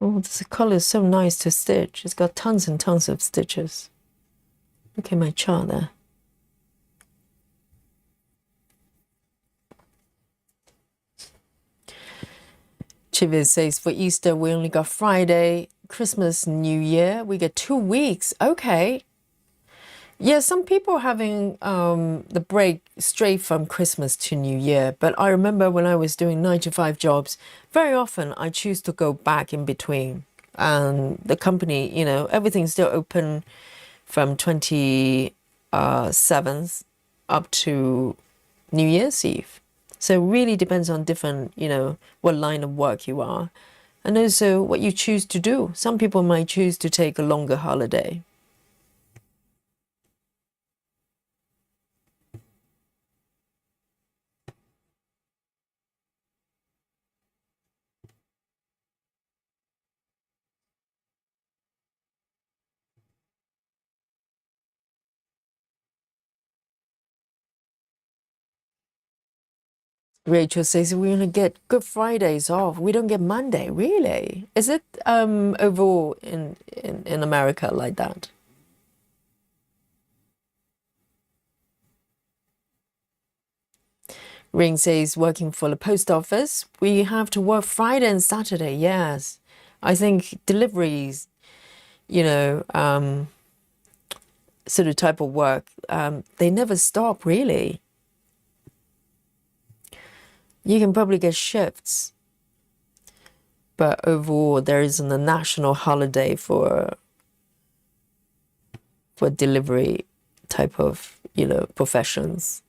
Oh, this color is so nice to stitch. It's got tons and tons of stitches. Look at my chart there. Chiviz says, for Easter, we only got Friday. Christmas, New Year, we get 2 weeks. Okay. Yeah, some people are having the break straight from Christmas to New Year. But I remember when I was doing 9 to 5 jobs, very often I choose to go back in between. And the company, everything's still open from 27th up to New Year's Eve. So it really depends on different, what line of work you are. And also what you choose to do. Some people might choose to take a longer holiday. Rachel says we only get Good Fridays off. We don't get Monday. Really? Is it overall in America like that? Ring says working for the post office. We have to work Friday and Saturday. Yes. I think deliveries, you know, sort of type of work, they never stop really. You can probably get shifts, but overall there isn't a national holiday for delivery type of, professions.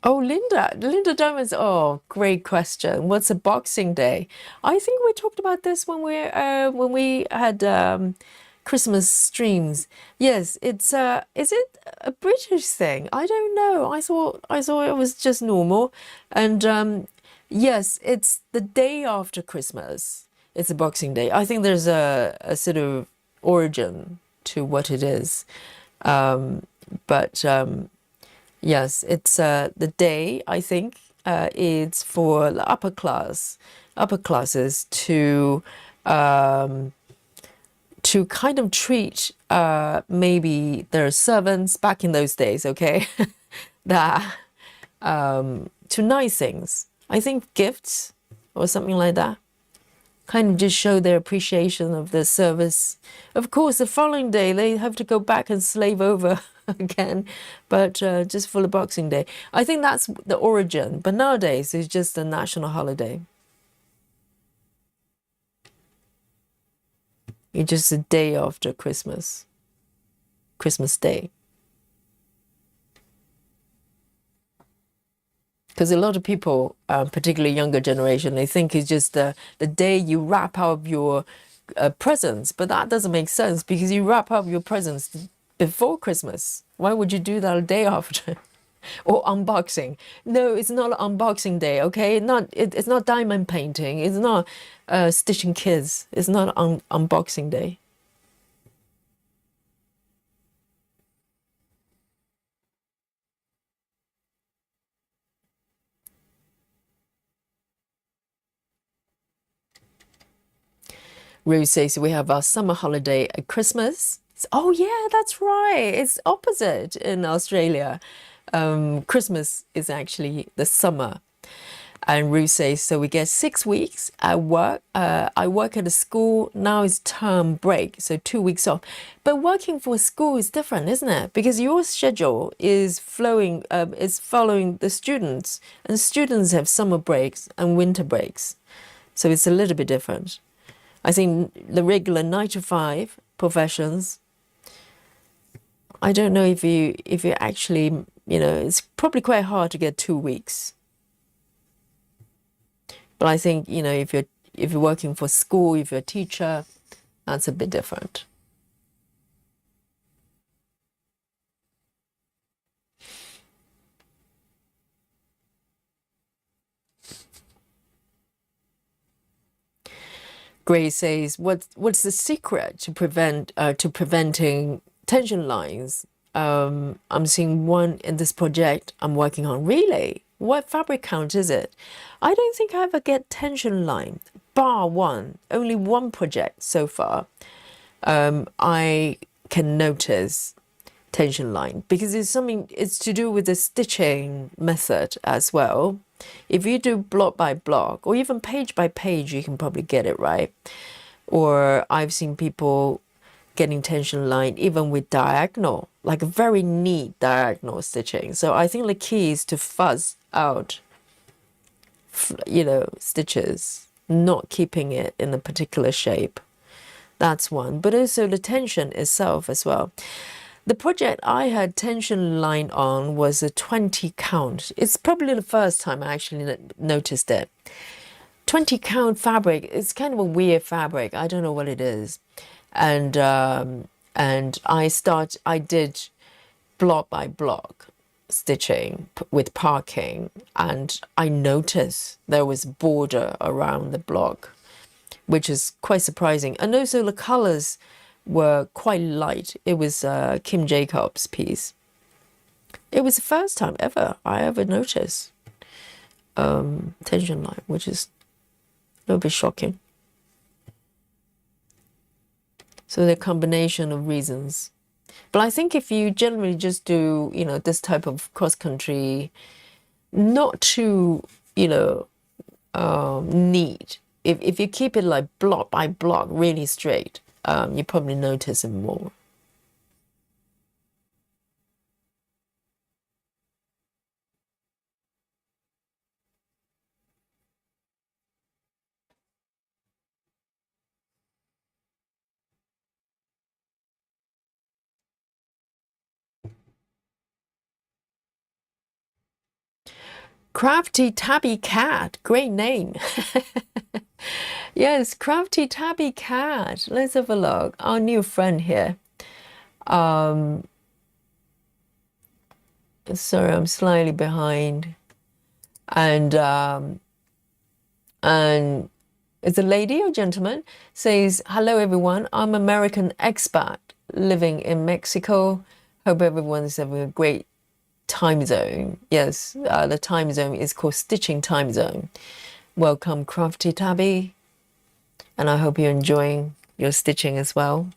Oh, Linda Diamonds. Oh, great question. What's a Boxing Day? I think we talked about this when we had Christmas streams. Yes, it's is it a British thing? I don't know. I thought it was just normal. And yes, it's the day after Christmas. It's a Boxing Day. I think there's a sort of origin to what it is. But yes, it's the day, I think, it's for the upper classes to kind of treat maybe their servants back in those days, okay, that to nice things. I think gifts or something like that. Kind of just show their appreciation of their service. Of course, the following day they have to go back and slave over again, but just for the Boxing Day. I think that's the origin, but nowadays it's just a national holiday. It's just a day after Christmas Day. Because a lot of people, particularly younger generation, they think it's just the day you wrap up your presents, but that doesn't make sense because you wrap up your presents before Christmas. Why would you do that a day after? Or unboxing? No, it's not unboxing day. Okay, it's not diamond painting. It's not stitching kids. It's not unboxing day. Rose says we have our summer holiday at Christmas. Oh yeah, that's right. It's opposite in Australia. Christmas is actually the summer. And Ruth says, so we get 6 weeks at work. I work at a school. Now it's term break, so 2 weeks off. But working for a school is different, isn't it? Because your schedule is following the students, and students have summer breaks and winter breaks. So it's a little bit different. I think the regular 9 to 5 professions, I don't know if you actually, it's probably quite hard to get 2 weeks. But I think, if you're working for school, if you're a teacher, that's a bit different. Grace says, what's the secret to preventing tension lines? I'm seeing one in this project I'm working on. Really? What fabric count is it? I don't think I ever get tension line, bar one. Only one project so far. I can notice tension line because it's to do with the stitching method as well. If you do block by block or even page by page, you can probably get it right. Or I've seen people getting tension line even with diagonal, like a very neat diagonal stitching. So I think the key is to fuzz out, stitches, not keeping it in a particular shape. That's one. But also the tension itself as well. The project I had tension line on was a 20 count. It's probably the first time I actually noticed it. 20 count fabric, it's kind of a weird fabric. I don't know what it is. And I did block by block stitching with parking, and I noticed there was border around the block, which is quite surprising. And also the colors were quite light. It was Kim Jacobs' piece. It was the first time I ever noticed tension line, which is a little bit shocking. So the combination of reasons. But I think if you generally just do, this type of cross-country, not too, neat. If you keep it like block by block, really straight, you probably notice it more. Crafty Tabby Cat, great name. Yes, Crafty Tabby Cat. Let's have a look. Our new friend here. Sorry, I'm slightly behind. And it's a lady or gentleman, says, hello everyone, I'm American expat living in Mexico. Hope everyone's having a great time zone. Yes, the time zone is called Stitching Time Zone. Welcome, Crafty Tabby, and I hope you're enjoying your stitching as well.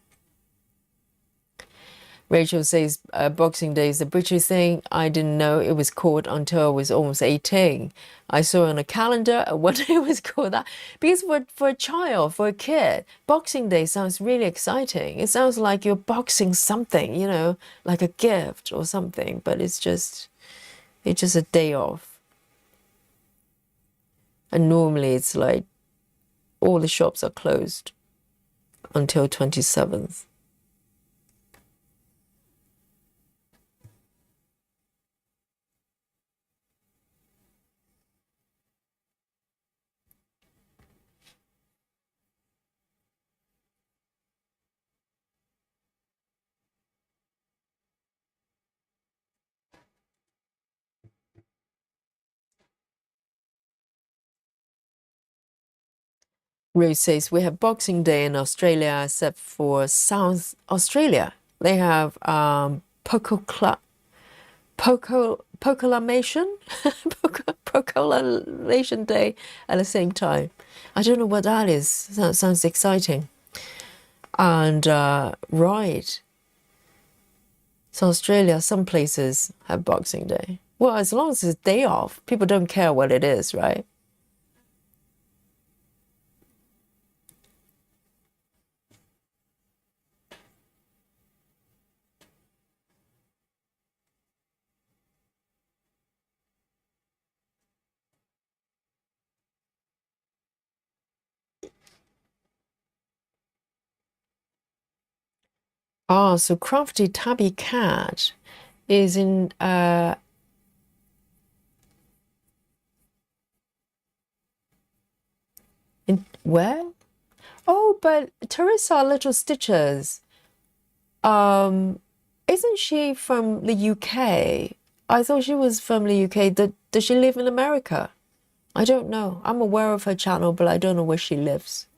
Rachel says, Boxing Day is a British thing. I didn't know it was called until I was almost 18. I saw on a calendar what it was called that. Because for a child, for a kid, Boxing Day sounds really exciting. It sounds like you're boxing something, like a gift or something. But it's just a day off. And normally it's like all the shops are closed until 27th. Rose says, we have Boxing Day in Australia, except for South Australia. They have proclamation proclamation day at the same time. I don't know what that is. That sounds exciting. And right. So Australia, some places have Boxing Day. Well, as long as it's a day off, people don't care what it is, right? Oh, so Crafty Tabby Cat is in where? Oh, but Teresa Little Stitches. Isn't she from the UK? I thought she was from the UK. Does she live in America? I don't know. I'm aware of her channel, but I don't know where she lives.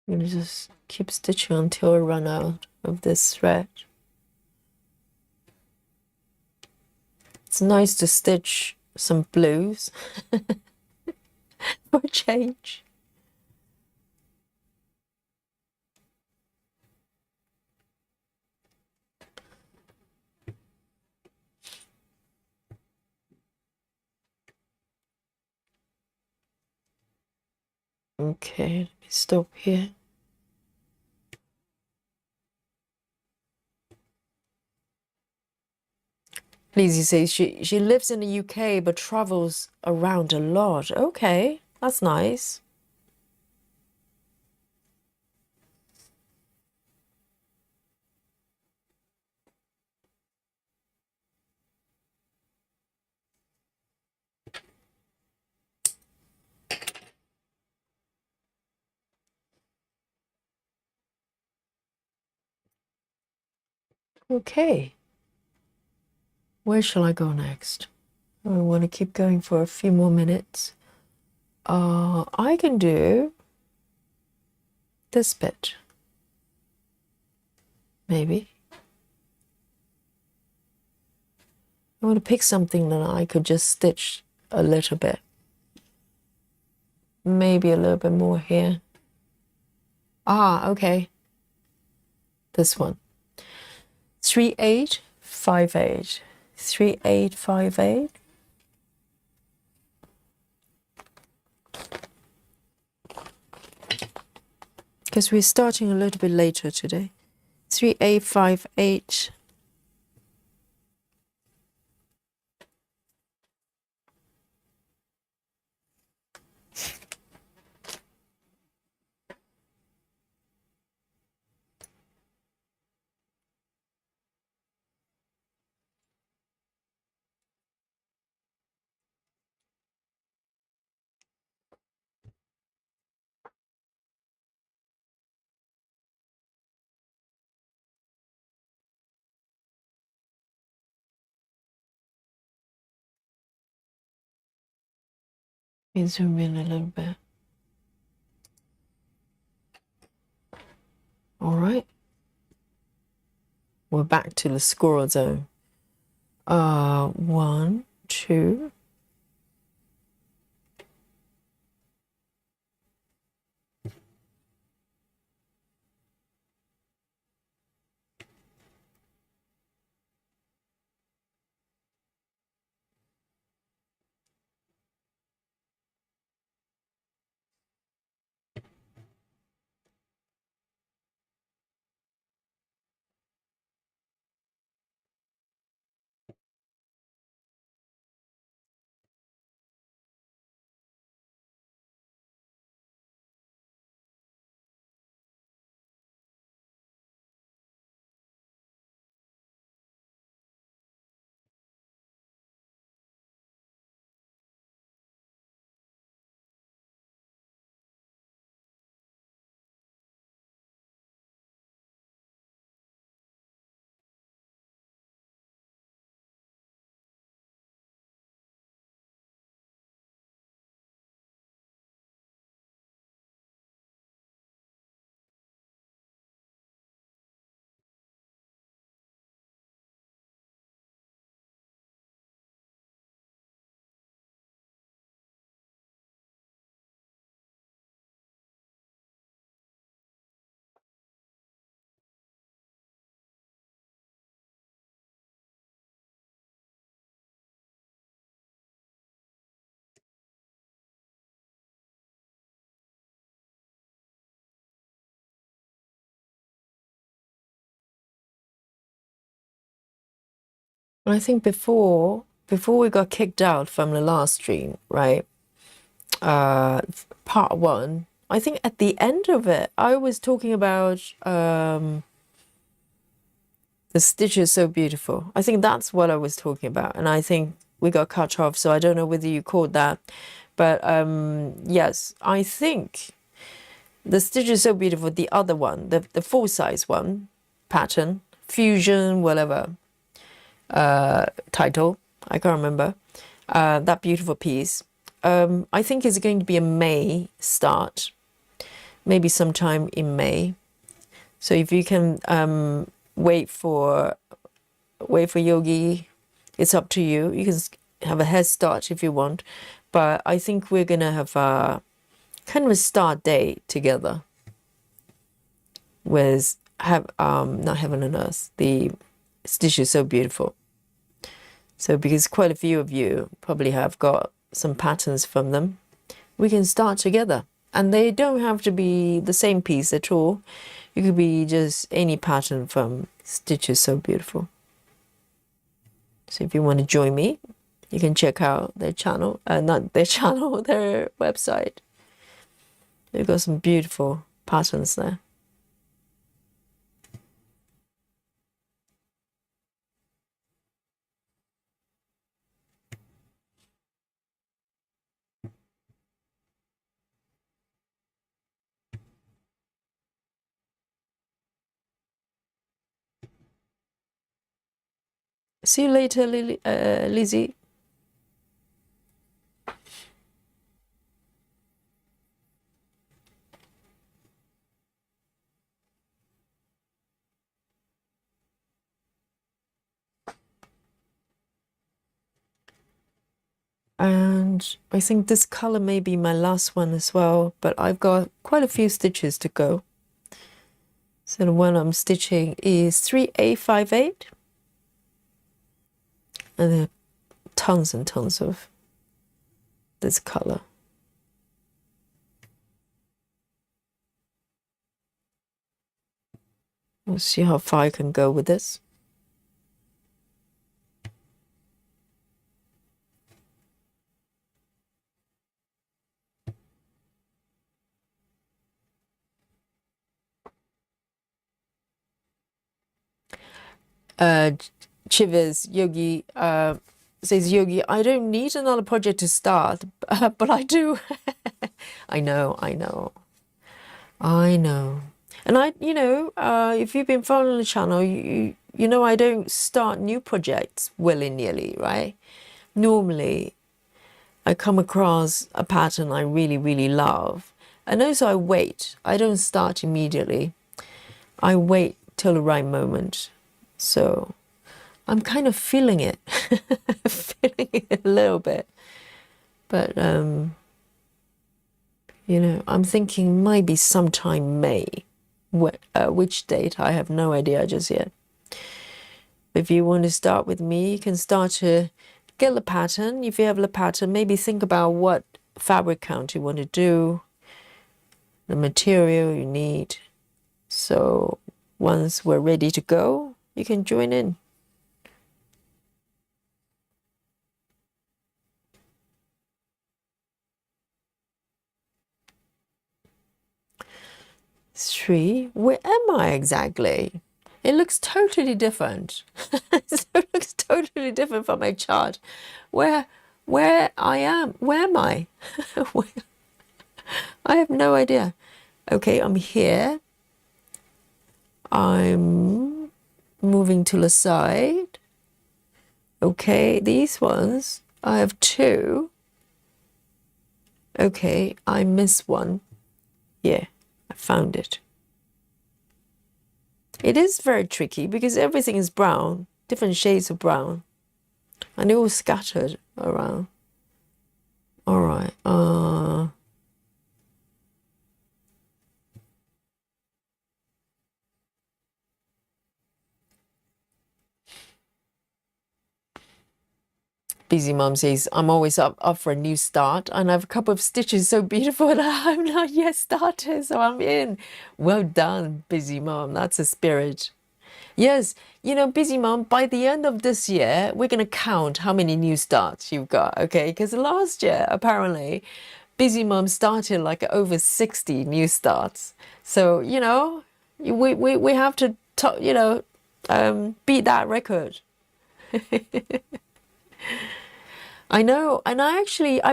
I'm gonna just keep stitching until I run out of this thread. It's nice to stitch some blues. for change. Okay, let me stop here. Lizzie says she lives in the UK but travels around a lot. Okay, that's nice. Okay, where shall I go next? I want to keep going for a few more minutes. I can do this bit, maybe. I want to pick something that I could just stitch a little bit. Maybe a little bit more here. Okay. This one. 3858. 3858. Because we're starting a little bit later today. 3858. Let me zoom in a little bit. All right. We're back to the squirrel zone. 1, 2. I think before we got kicked out from the last stream, right? Part 1. I think at the end of it, I was talking about the stitch is so beautiful. I think that's what I was talking about, and I think we got cut off. So I don't know whether you caught that, but yes, I think the stitch is so beautiful. The other one, the full size one, pattern fusion, whatever. Title, I can't remember, that beautiful piece. I think it's going to be a May start, maybe sometime in May. So if you can wait for Yogi, it's up to you. You can have a head start if you want, But I think we're gonna have a kind of a start date together with not Heaven and Earth. The stitch is so beautiful. So because quite a few of you probably have got some patterns from them, we can start together. And they don't have to be the same piece at all. It could be just any pattern from Stitch is So Beautiful. So if you want to join me, you can check out their channel, not their channel, their website. They've got some beautiful patterns there. See you later, Lizzie. And I think this color may be my last one as well, but I've got quite a few stitches to go. So the one I'm stitching is 3A58. And there are tons and tons of this color. We'll see how far I can go with this. Chivers, Yogi, says Yogi, I don't need another project to start, but I do. I know. And if you've been following the channel, you know I don't start new projects willy-nilly, right? Normally, I come across a pattern I really, really love. And also I wait. I don't start immediately. I wait till the right moment. So I'm kind of feeling it. Feeling it a little bit. But, I'm thinking maybe sometime May. Which date, I have no idea just yet. If you want to start with me, you can start to get the pattern. If you have the pattern, maybe think about what fabric count you want to do, the material you need. So once we're ready to go, you can join in. Three, where am I exactly? It looks totally different. It looks totally different from my chart. Where I am, where am I? I have no idea. Okay, I'm here. I'm moving to the side. Okay, these ones, I have two. Okay, I miss one. Yeah, I found it. It is very tricky because everything is brown, different shades of brown, and they're all scattered around. All right. Busy Mom says, I'm always up for a new start, and I have a couple of stitches so beautiful that I'm not yet started, so I'm in. Well done, Busy Mom. That's a spirit. Yes, Busy Mom, by the end of this year, we're going to count how many new starts you've got, okay? Because last year, apparently, Busy Mom started like over 60 new starts. So, we have to, beat that record. I know, and I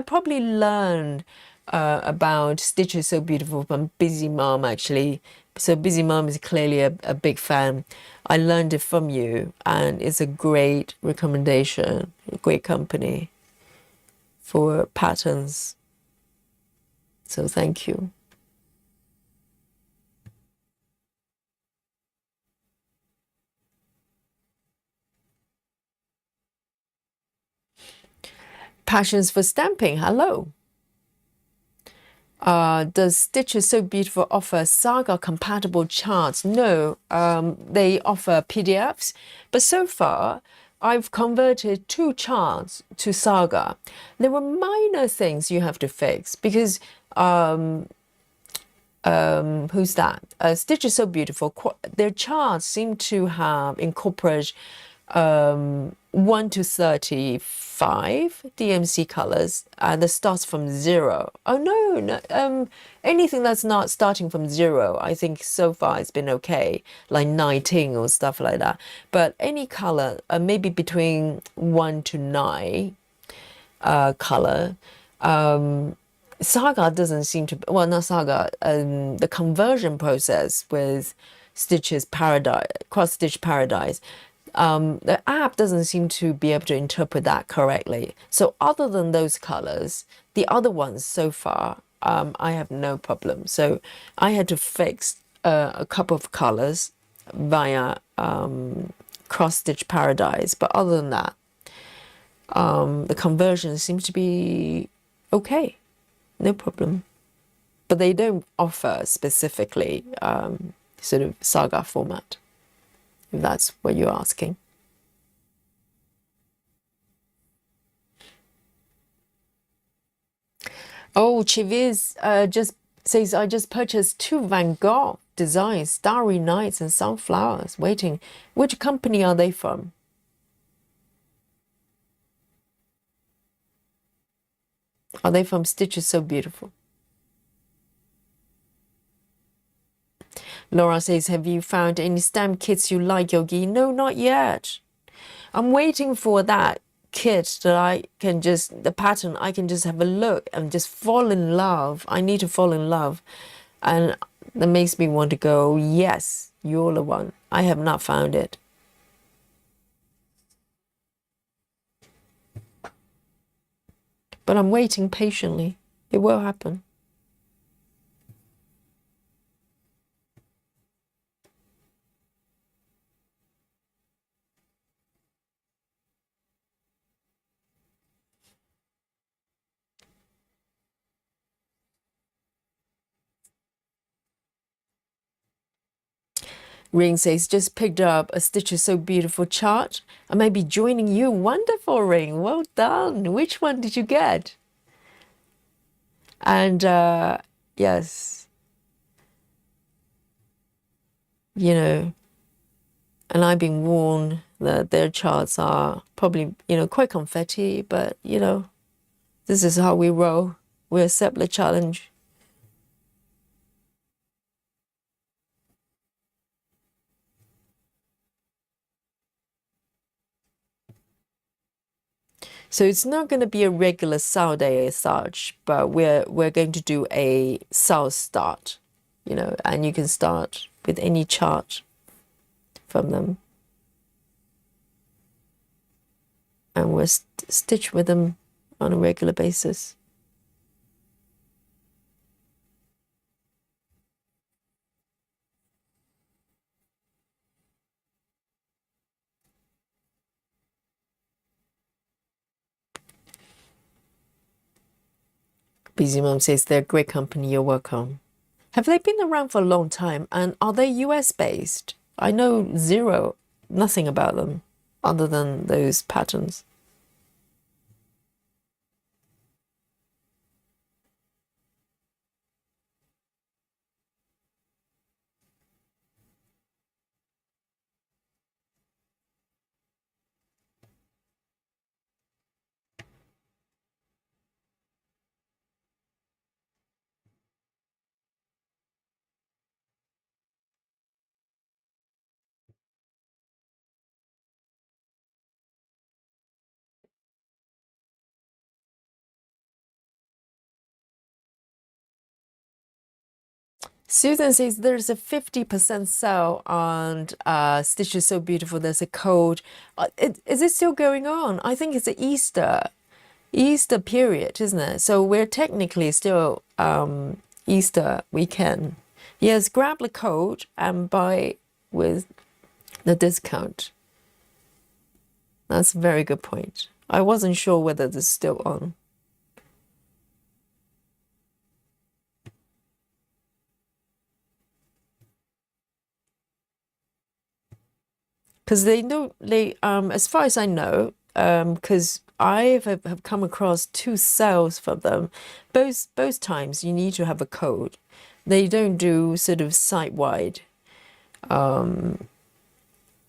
probably learned about Stitch is So Beautiful from Busy Mom, actually. So Busy Mom is clearly a big fan. I learned it from you, and it's a great recommendation, a great company for patterns. So thank you. Passions for stamping. Hello. Does Stitches So Beautiful offer Saga compatible charts? No, they offer PDFs, but so far I've converted 2 charts to Saga. There were minor things you have to fix because who's that? Stitches So Beautiful. Their charts seem to have incorporated 1 to 35 DMC colors, and that starts from 0. Oh no, anything that's not starting from 0, I think so far it's been okay, like 19 or stuff like that. But any color, maybe between 1 to 9 color. Saga doesn't seem to, well, not Saga, the conversion process with Stitches Paradise, Cross Stitch Paradise, the app doesn't seem to be able to interpret that correctly. So other than those colors, the other ones so far, I have no problem. So I had to fix a couple of colors via Cross Stitch Paradise, but other than that, the conversion seems to be okay. No problem. But they don't offer specifically sort of Saga format, if that's what you're asking. Oh, Chiviz just says, I just purchased 2 Van Gogh designs, Starry Nights and Sunflowers, waiting. Which company are they from? Are they from Stitches So Beautiful? Laura says, have you found any stamp kits you like, Yogi? No, not yet. I'm waiting for that kit that I can just, the pattern, I can just have a look and just fall in love. I need to fall in love. And that makes me want to go, yes, you're the one. I have not found it. But I'm waiting patiently. It will happen. Ring says, just picked up a Stitches So Beautiful chart. I may be joining you. Wonderful, Ring. Well done. Which one did you get? And yes, you know, and I've been warned that their charts are probably, quite confetti, but, this is how we roll. We accept the challenge. So it's not going to be a regular SAL day as such, but we're going to do a SAL start, and you can start with any chart from them. And we'll stitch with them on a regular basis. Busy Mom says they're a great company, you're welcome. Have they been around for a long time, and are they US based? I know nothing about them other than those patterns. Susan says there's a 50% sale on Stitches So Beautiful. There's a code. Is it still going on? I think it's Easter period, isn't it? So we're technically still Easter weekend. Yes, grab the code and buy with the discount. That's a very good point. I wasn't sure whether this is still on. Because as far as I know, because I have come across 2 sales from them. Both times you need to have a code. They don't do sort of site-wide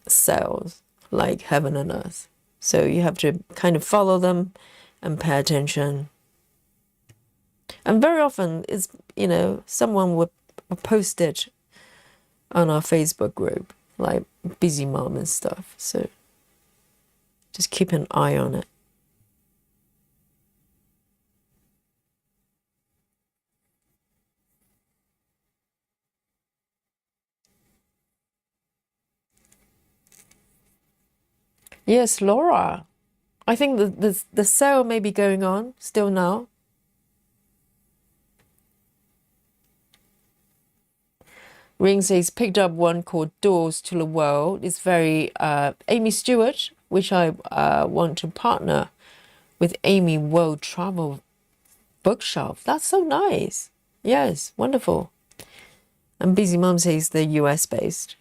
sales like heaven and earth. So you have to kind of follow them and pay attention. And very often it's, someone would post it on our Facebook group, like Busy Mom and stuff. So just keep an eye on it. Yes, Laura. I think the sale may be going on still now. Ring says picked up one called Doors to the World. It's very Amy Stewart, which I want to partner with Amy World Travel Bookshelf. That's so nice. Yes, wonderful. And Busy Mom says they're US based.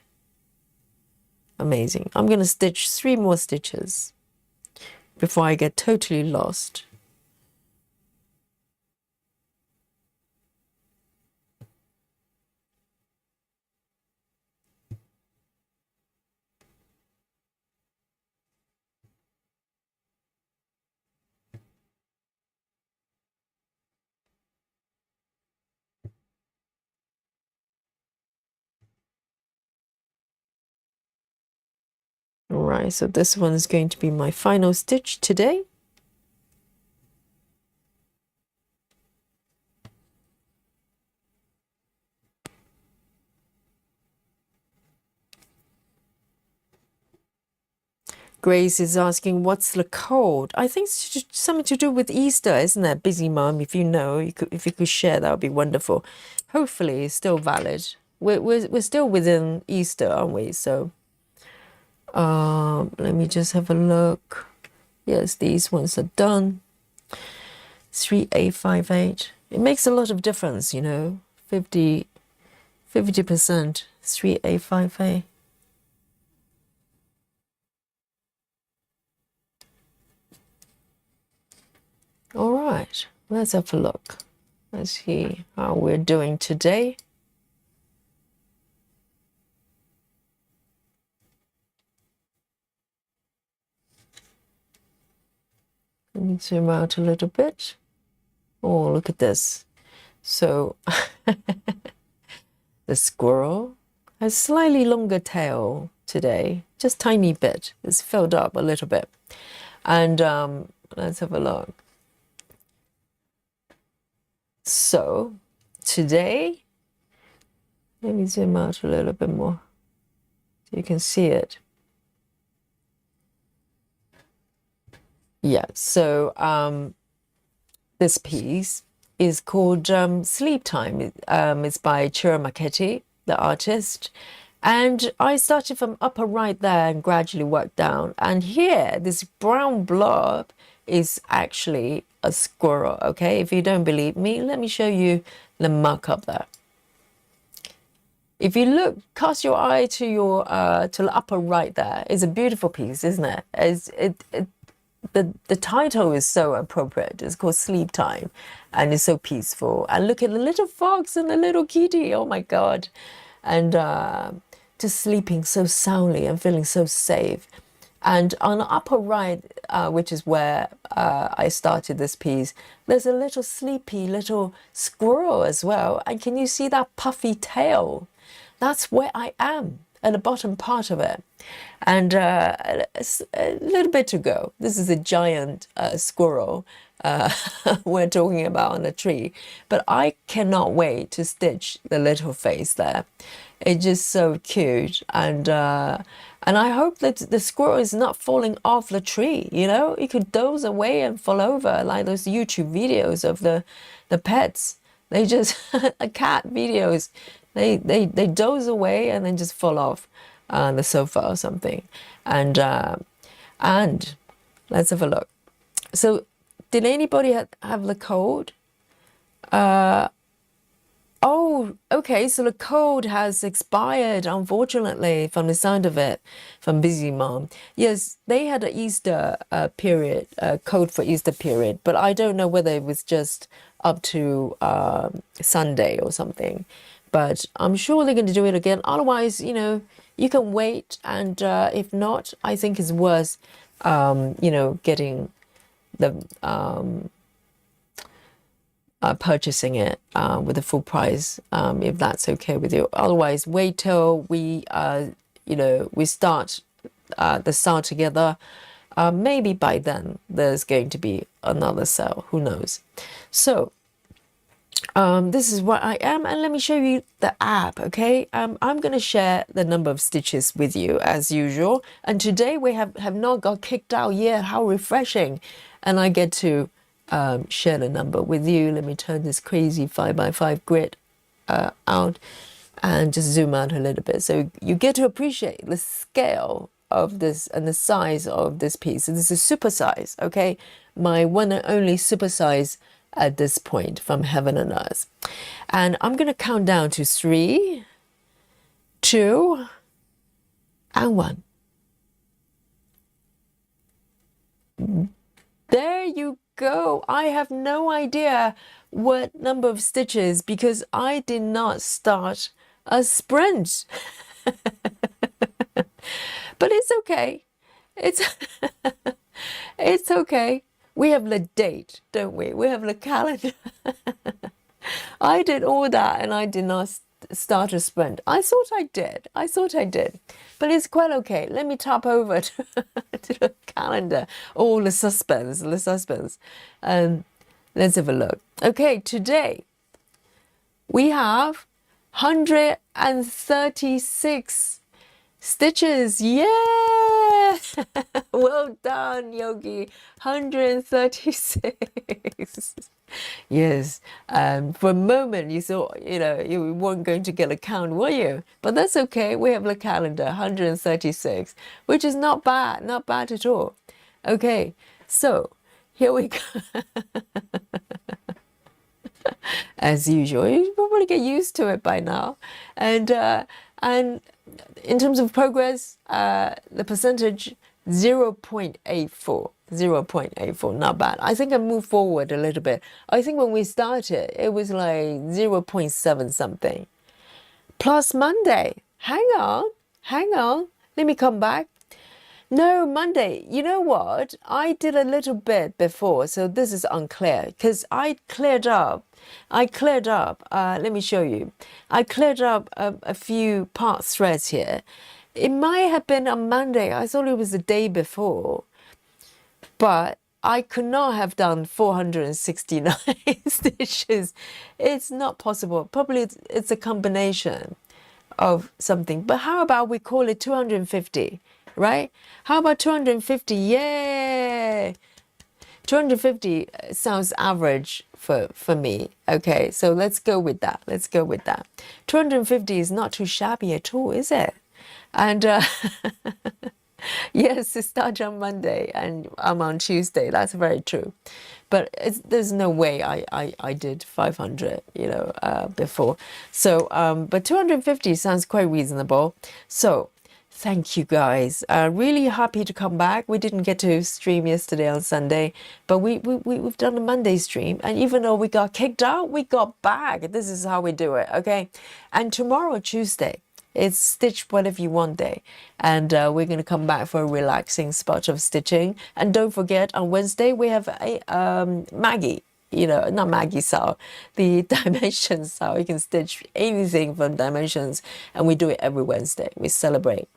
Amazing. I'm going to stitch 3 more stitches before I get totally lost. All right, so this one is going to be my final stitch today. Grace is asking, what's the code? I think it's something to do with Easter, isn't it? Busy Mom, if you know, if you could share, that would be wonderful. Hopefully it's still valid. We're still within Easter, aren't we? So let me just have a look. Yes, these ones are done. 3858. It makes a lot of difference, 50%, 3858. All right, let's have a look. Let's see how we're doing today. Let me zoom out a little bit. Oh, look at this. So the squirrel has slightly longer tail today, just tiny bit. It's filled up a little bit. And let's have a look. So today, let me zoom out a little bit more so you can see it. Yeah, so this piece is called Sleep Time. It's by Ciro, the artist. And I started from upper right there and gradually worked down. And here, this brown blob is actually a squirrel, okay? If you don't believe me, let me show you the markup there. If you look, cast your eye to your to the upper right there, it's a beautiful piece, isn't it? The title is so appropriate. It's called Sleep Time, and it's so peaceful. And look at the little fox and the little kitty. Oh my God! And just sleeping so soundly and feeling so safe. And on the upper right, which is where I started this piece, there's a little sleepy little squirrel as well. And can you see that puffy tail? That's where I am, at the bottom part of it. And a little bit to go. This is a giant squirrel we're talking about on a tree. But I cannot wait to stitch the little face there. It's just so cute. And I hope that the squirrel is not falling off the tree, It could doze away and fall over like those YouTube videos of the pets. They just, cat videos, they doze away and then just fall off the sofa or something. And let's have a look. So did anybody have the code? Oh, okay. So the code has expired, unfortunately, from the sound of it, from Busy Mom. Yes, they had an Easter period, code for Easter period, but I don't know whether it was just up to Sunday or something. But I'm sure they're going to do it again. Otherwise, you can wait, and if not, I think it's worth, getting the purchasing it with the full price, if that's okay with you. Otherwise, wait till we start the sale together. Maybe by then there's going to be another sale. Who knows? So this is what I am, and let me show you the app. Okay, I'm going to share the number of stitches with you as usual. And today we have not got kicked out yet. How refreshing! And I get to share the number with you. Let me turn this crazy 5x5 grid out and just zoom out a little bit, so you get to appreciate the scale of this and the size of this piece. So this is supersize, okay? My one and only supersize at this point from Heaven and Earth. And I'm going to count down to 3, 2, and 1. There you go. I have no idea what number of stitches because I did not start a sprint. But it's okay. It's it's okay. We have the date, don't we? We have the calendar. I did all that and I did not start a sprint. I thought I did. But it's quite okay. Let me tap over to the calendar. Oh, the suspense. Let's have a look. Okay, today we have 136 stitches. Yeah! Well done, Yogi. 136. Yes. For a moment you thought, you weren't going to get a count, were you? But that's okay. We have the calendar, 136, which is not bad. Not bad at all. Okay. So here we go. As usual, you probably get used to it by now. And in terms of progress, the percentage 0.84. 0.84, not bad. I think I moved forward a little bit. I think when we started, it was like 0.7 something. Plus Monday. Hang on. Let me come back. No, Monday. You know what? I did a little bit before, so this is unclear because I cleared up. Let me show you. I cleared up a few part threads here. It might have been on Monday. I thought it was the day before, but I could not have done 469 stitches. It's not possible. Probably it's a combination of something. But how about we call it 250, right? How about 250? Yay! 250 sounds average for me. Okay, so let's go with that. 250 is not too shabby at all, is it? And yes, it starts on Monday and I'm on Tuesday. That's very true. But there's no way I did 500, before. So, but 250 sounds quite reasonable. So, thank you guys. Really happy to come back. We didn't get to stream yesterday on Sunday, but we've done a Monday stream. And even though we got kicked out, we got back. This is how we do it, okay? And tomorrow, Tuesday, it's Stitch Whatever You Want Day. And we're going to come back for a relaxing spot of stitching. And don't forget, on Wednesday, we have a Maggie. Not Maggie style, the dimensions style. You can stitch anything from dimensions. And we do it every Wednesday. We celebrate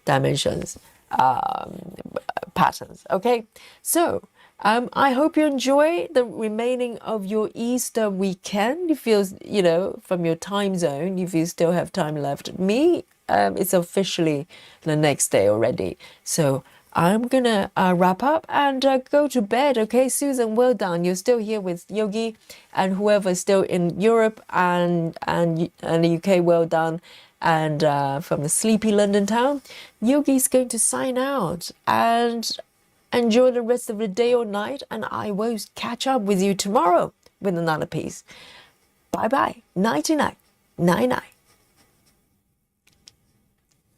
dimensions, patterns. Okay, so I hope you enjoy the remaining of your Easter weekend. You feel, from your time zone, if you still have time left. Me, it's officially the next day already. So I'm gonna wrap up and go to bed. Okay, Susan, well done. You're still here with Yogi, and whoever's still in Europe and the UK, well done. And from the sleepy London town, Yogi's going to sign out. And Enjoy the rest of the day or night, and I will catch up with you tomorrow with another piece. Bye bye. Nighty night. Night night.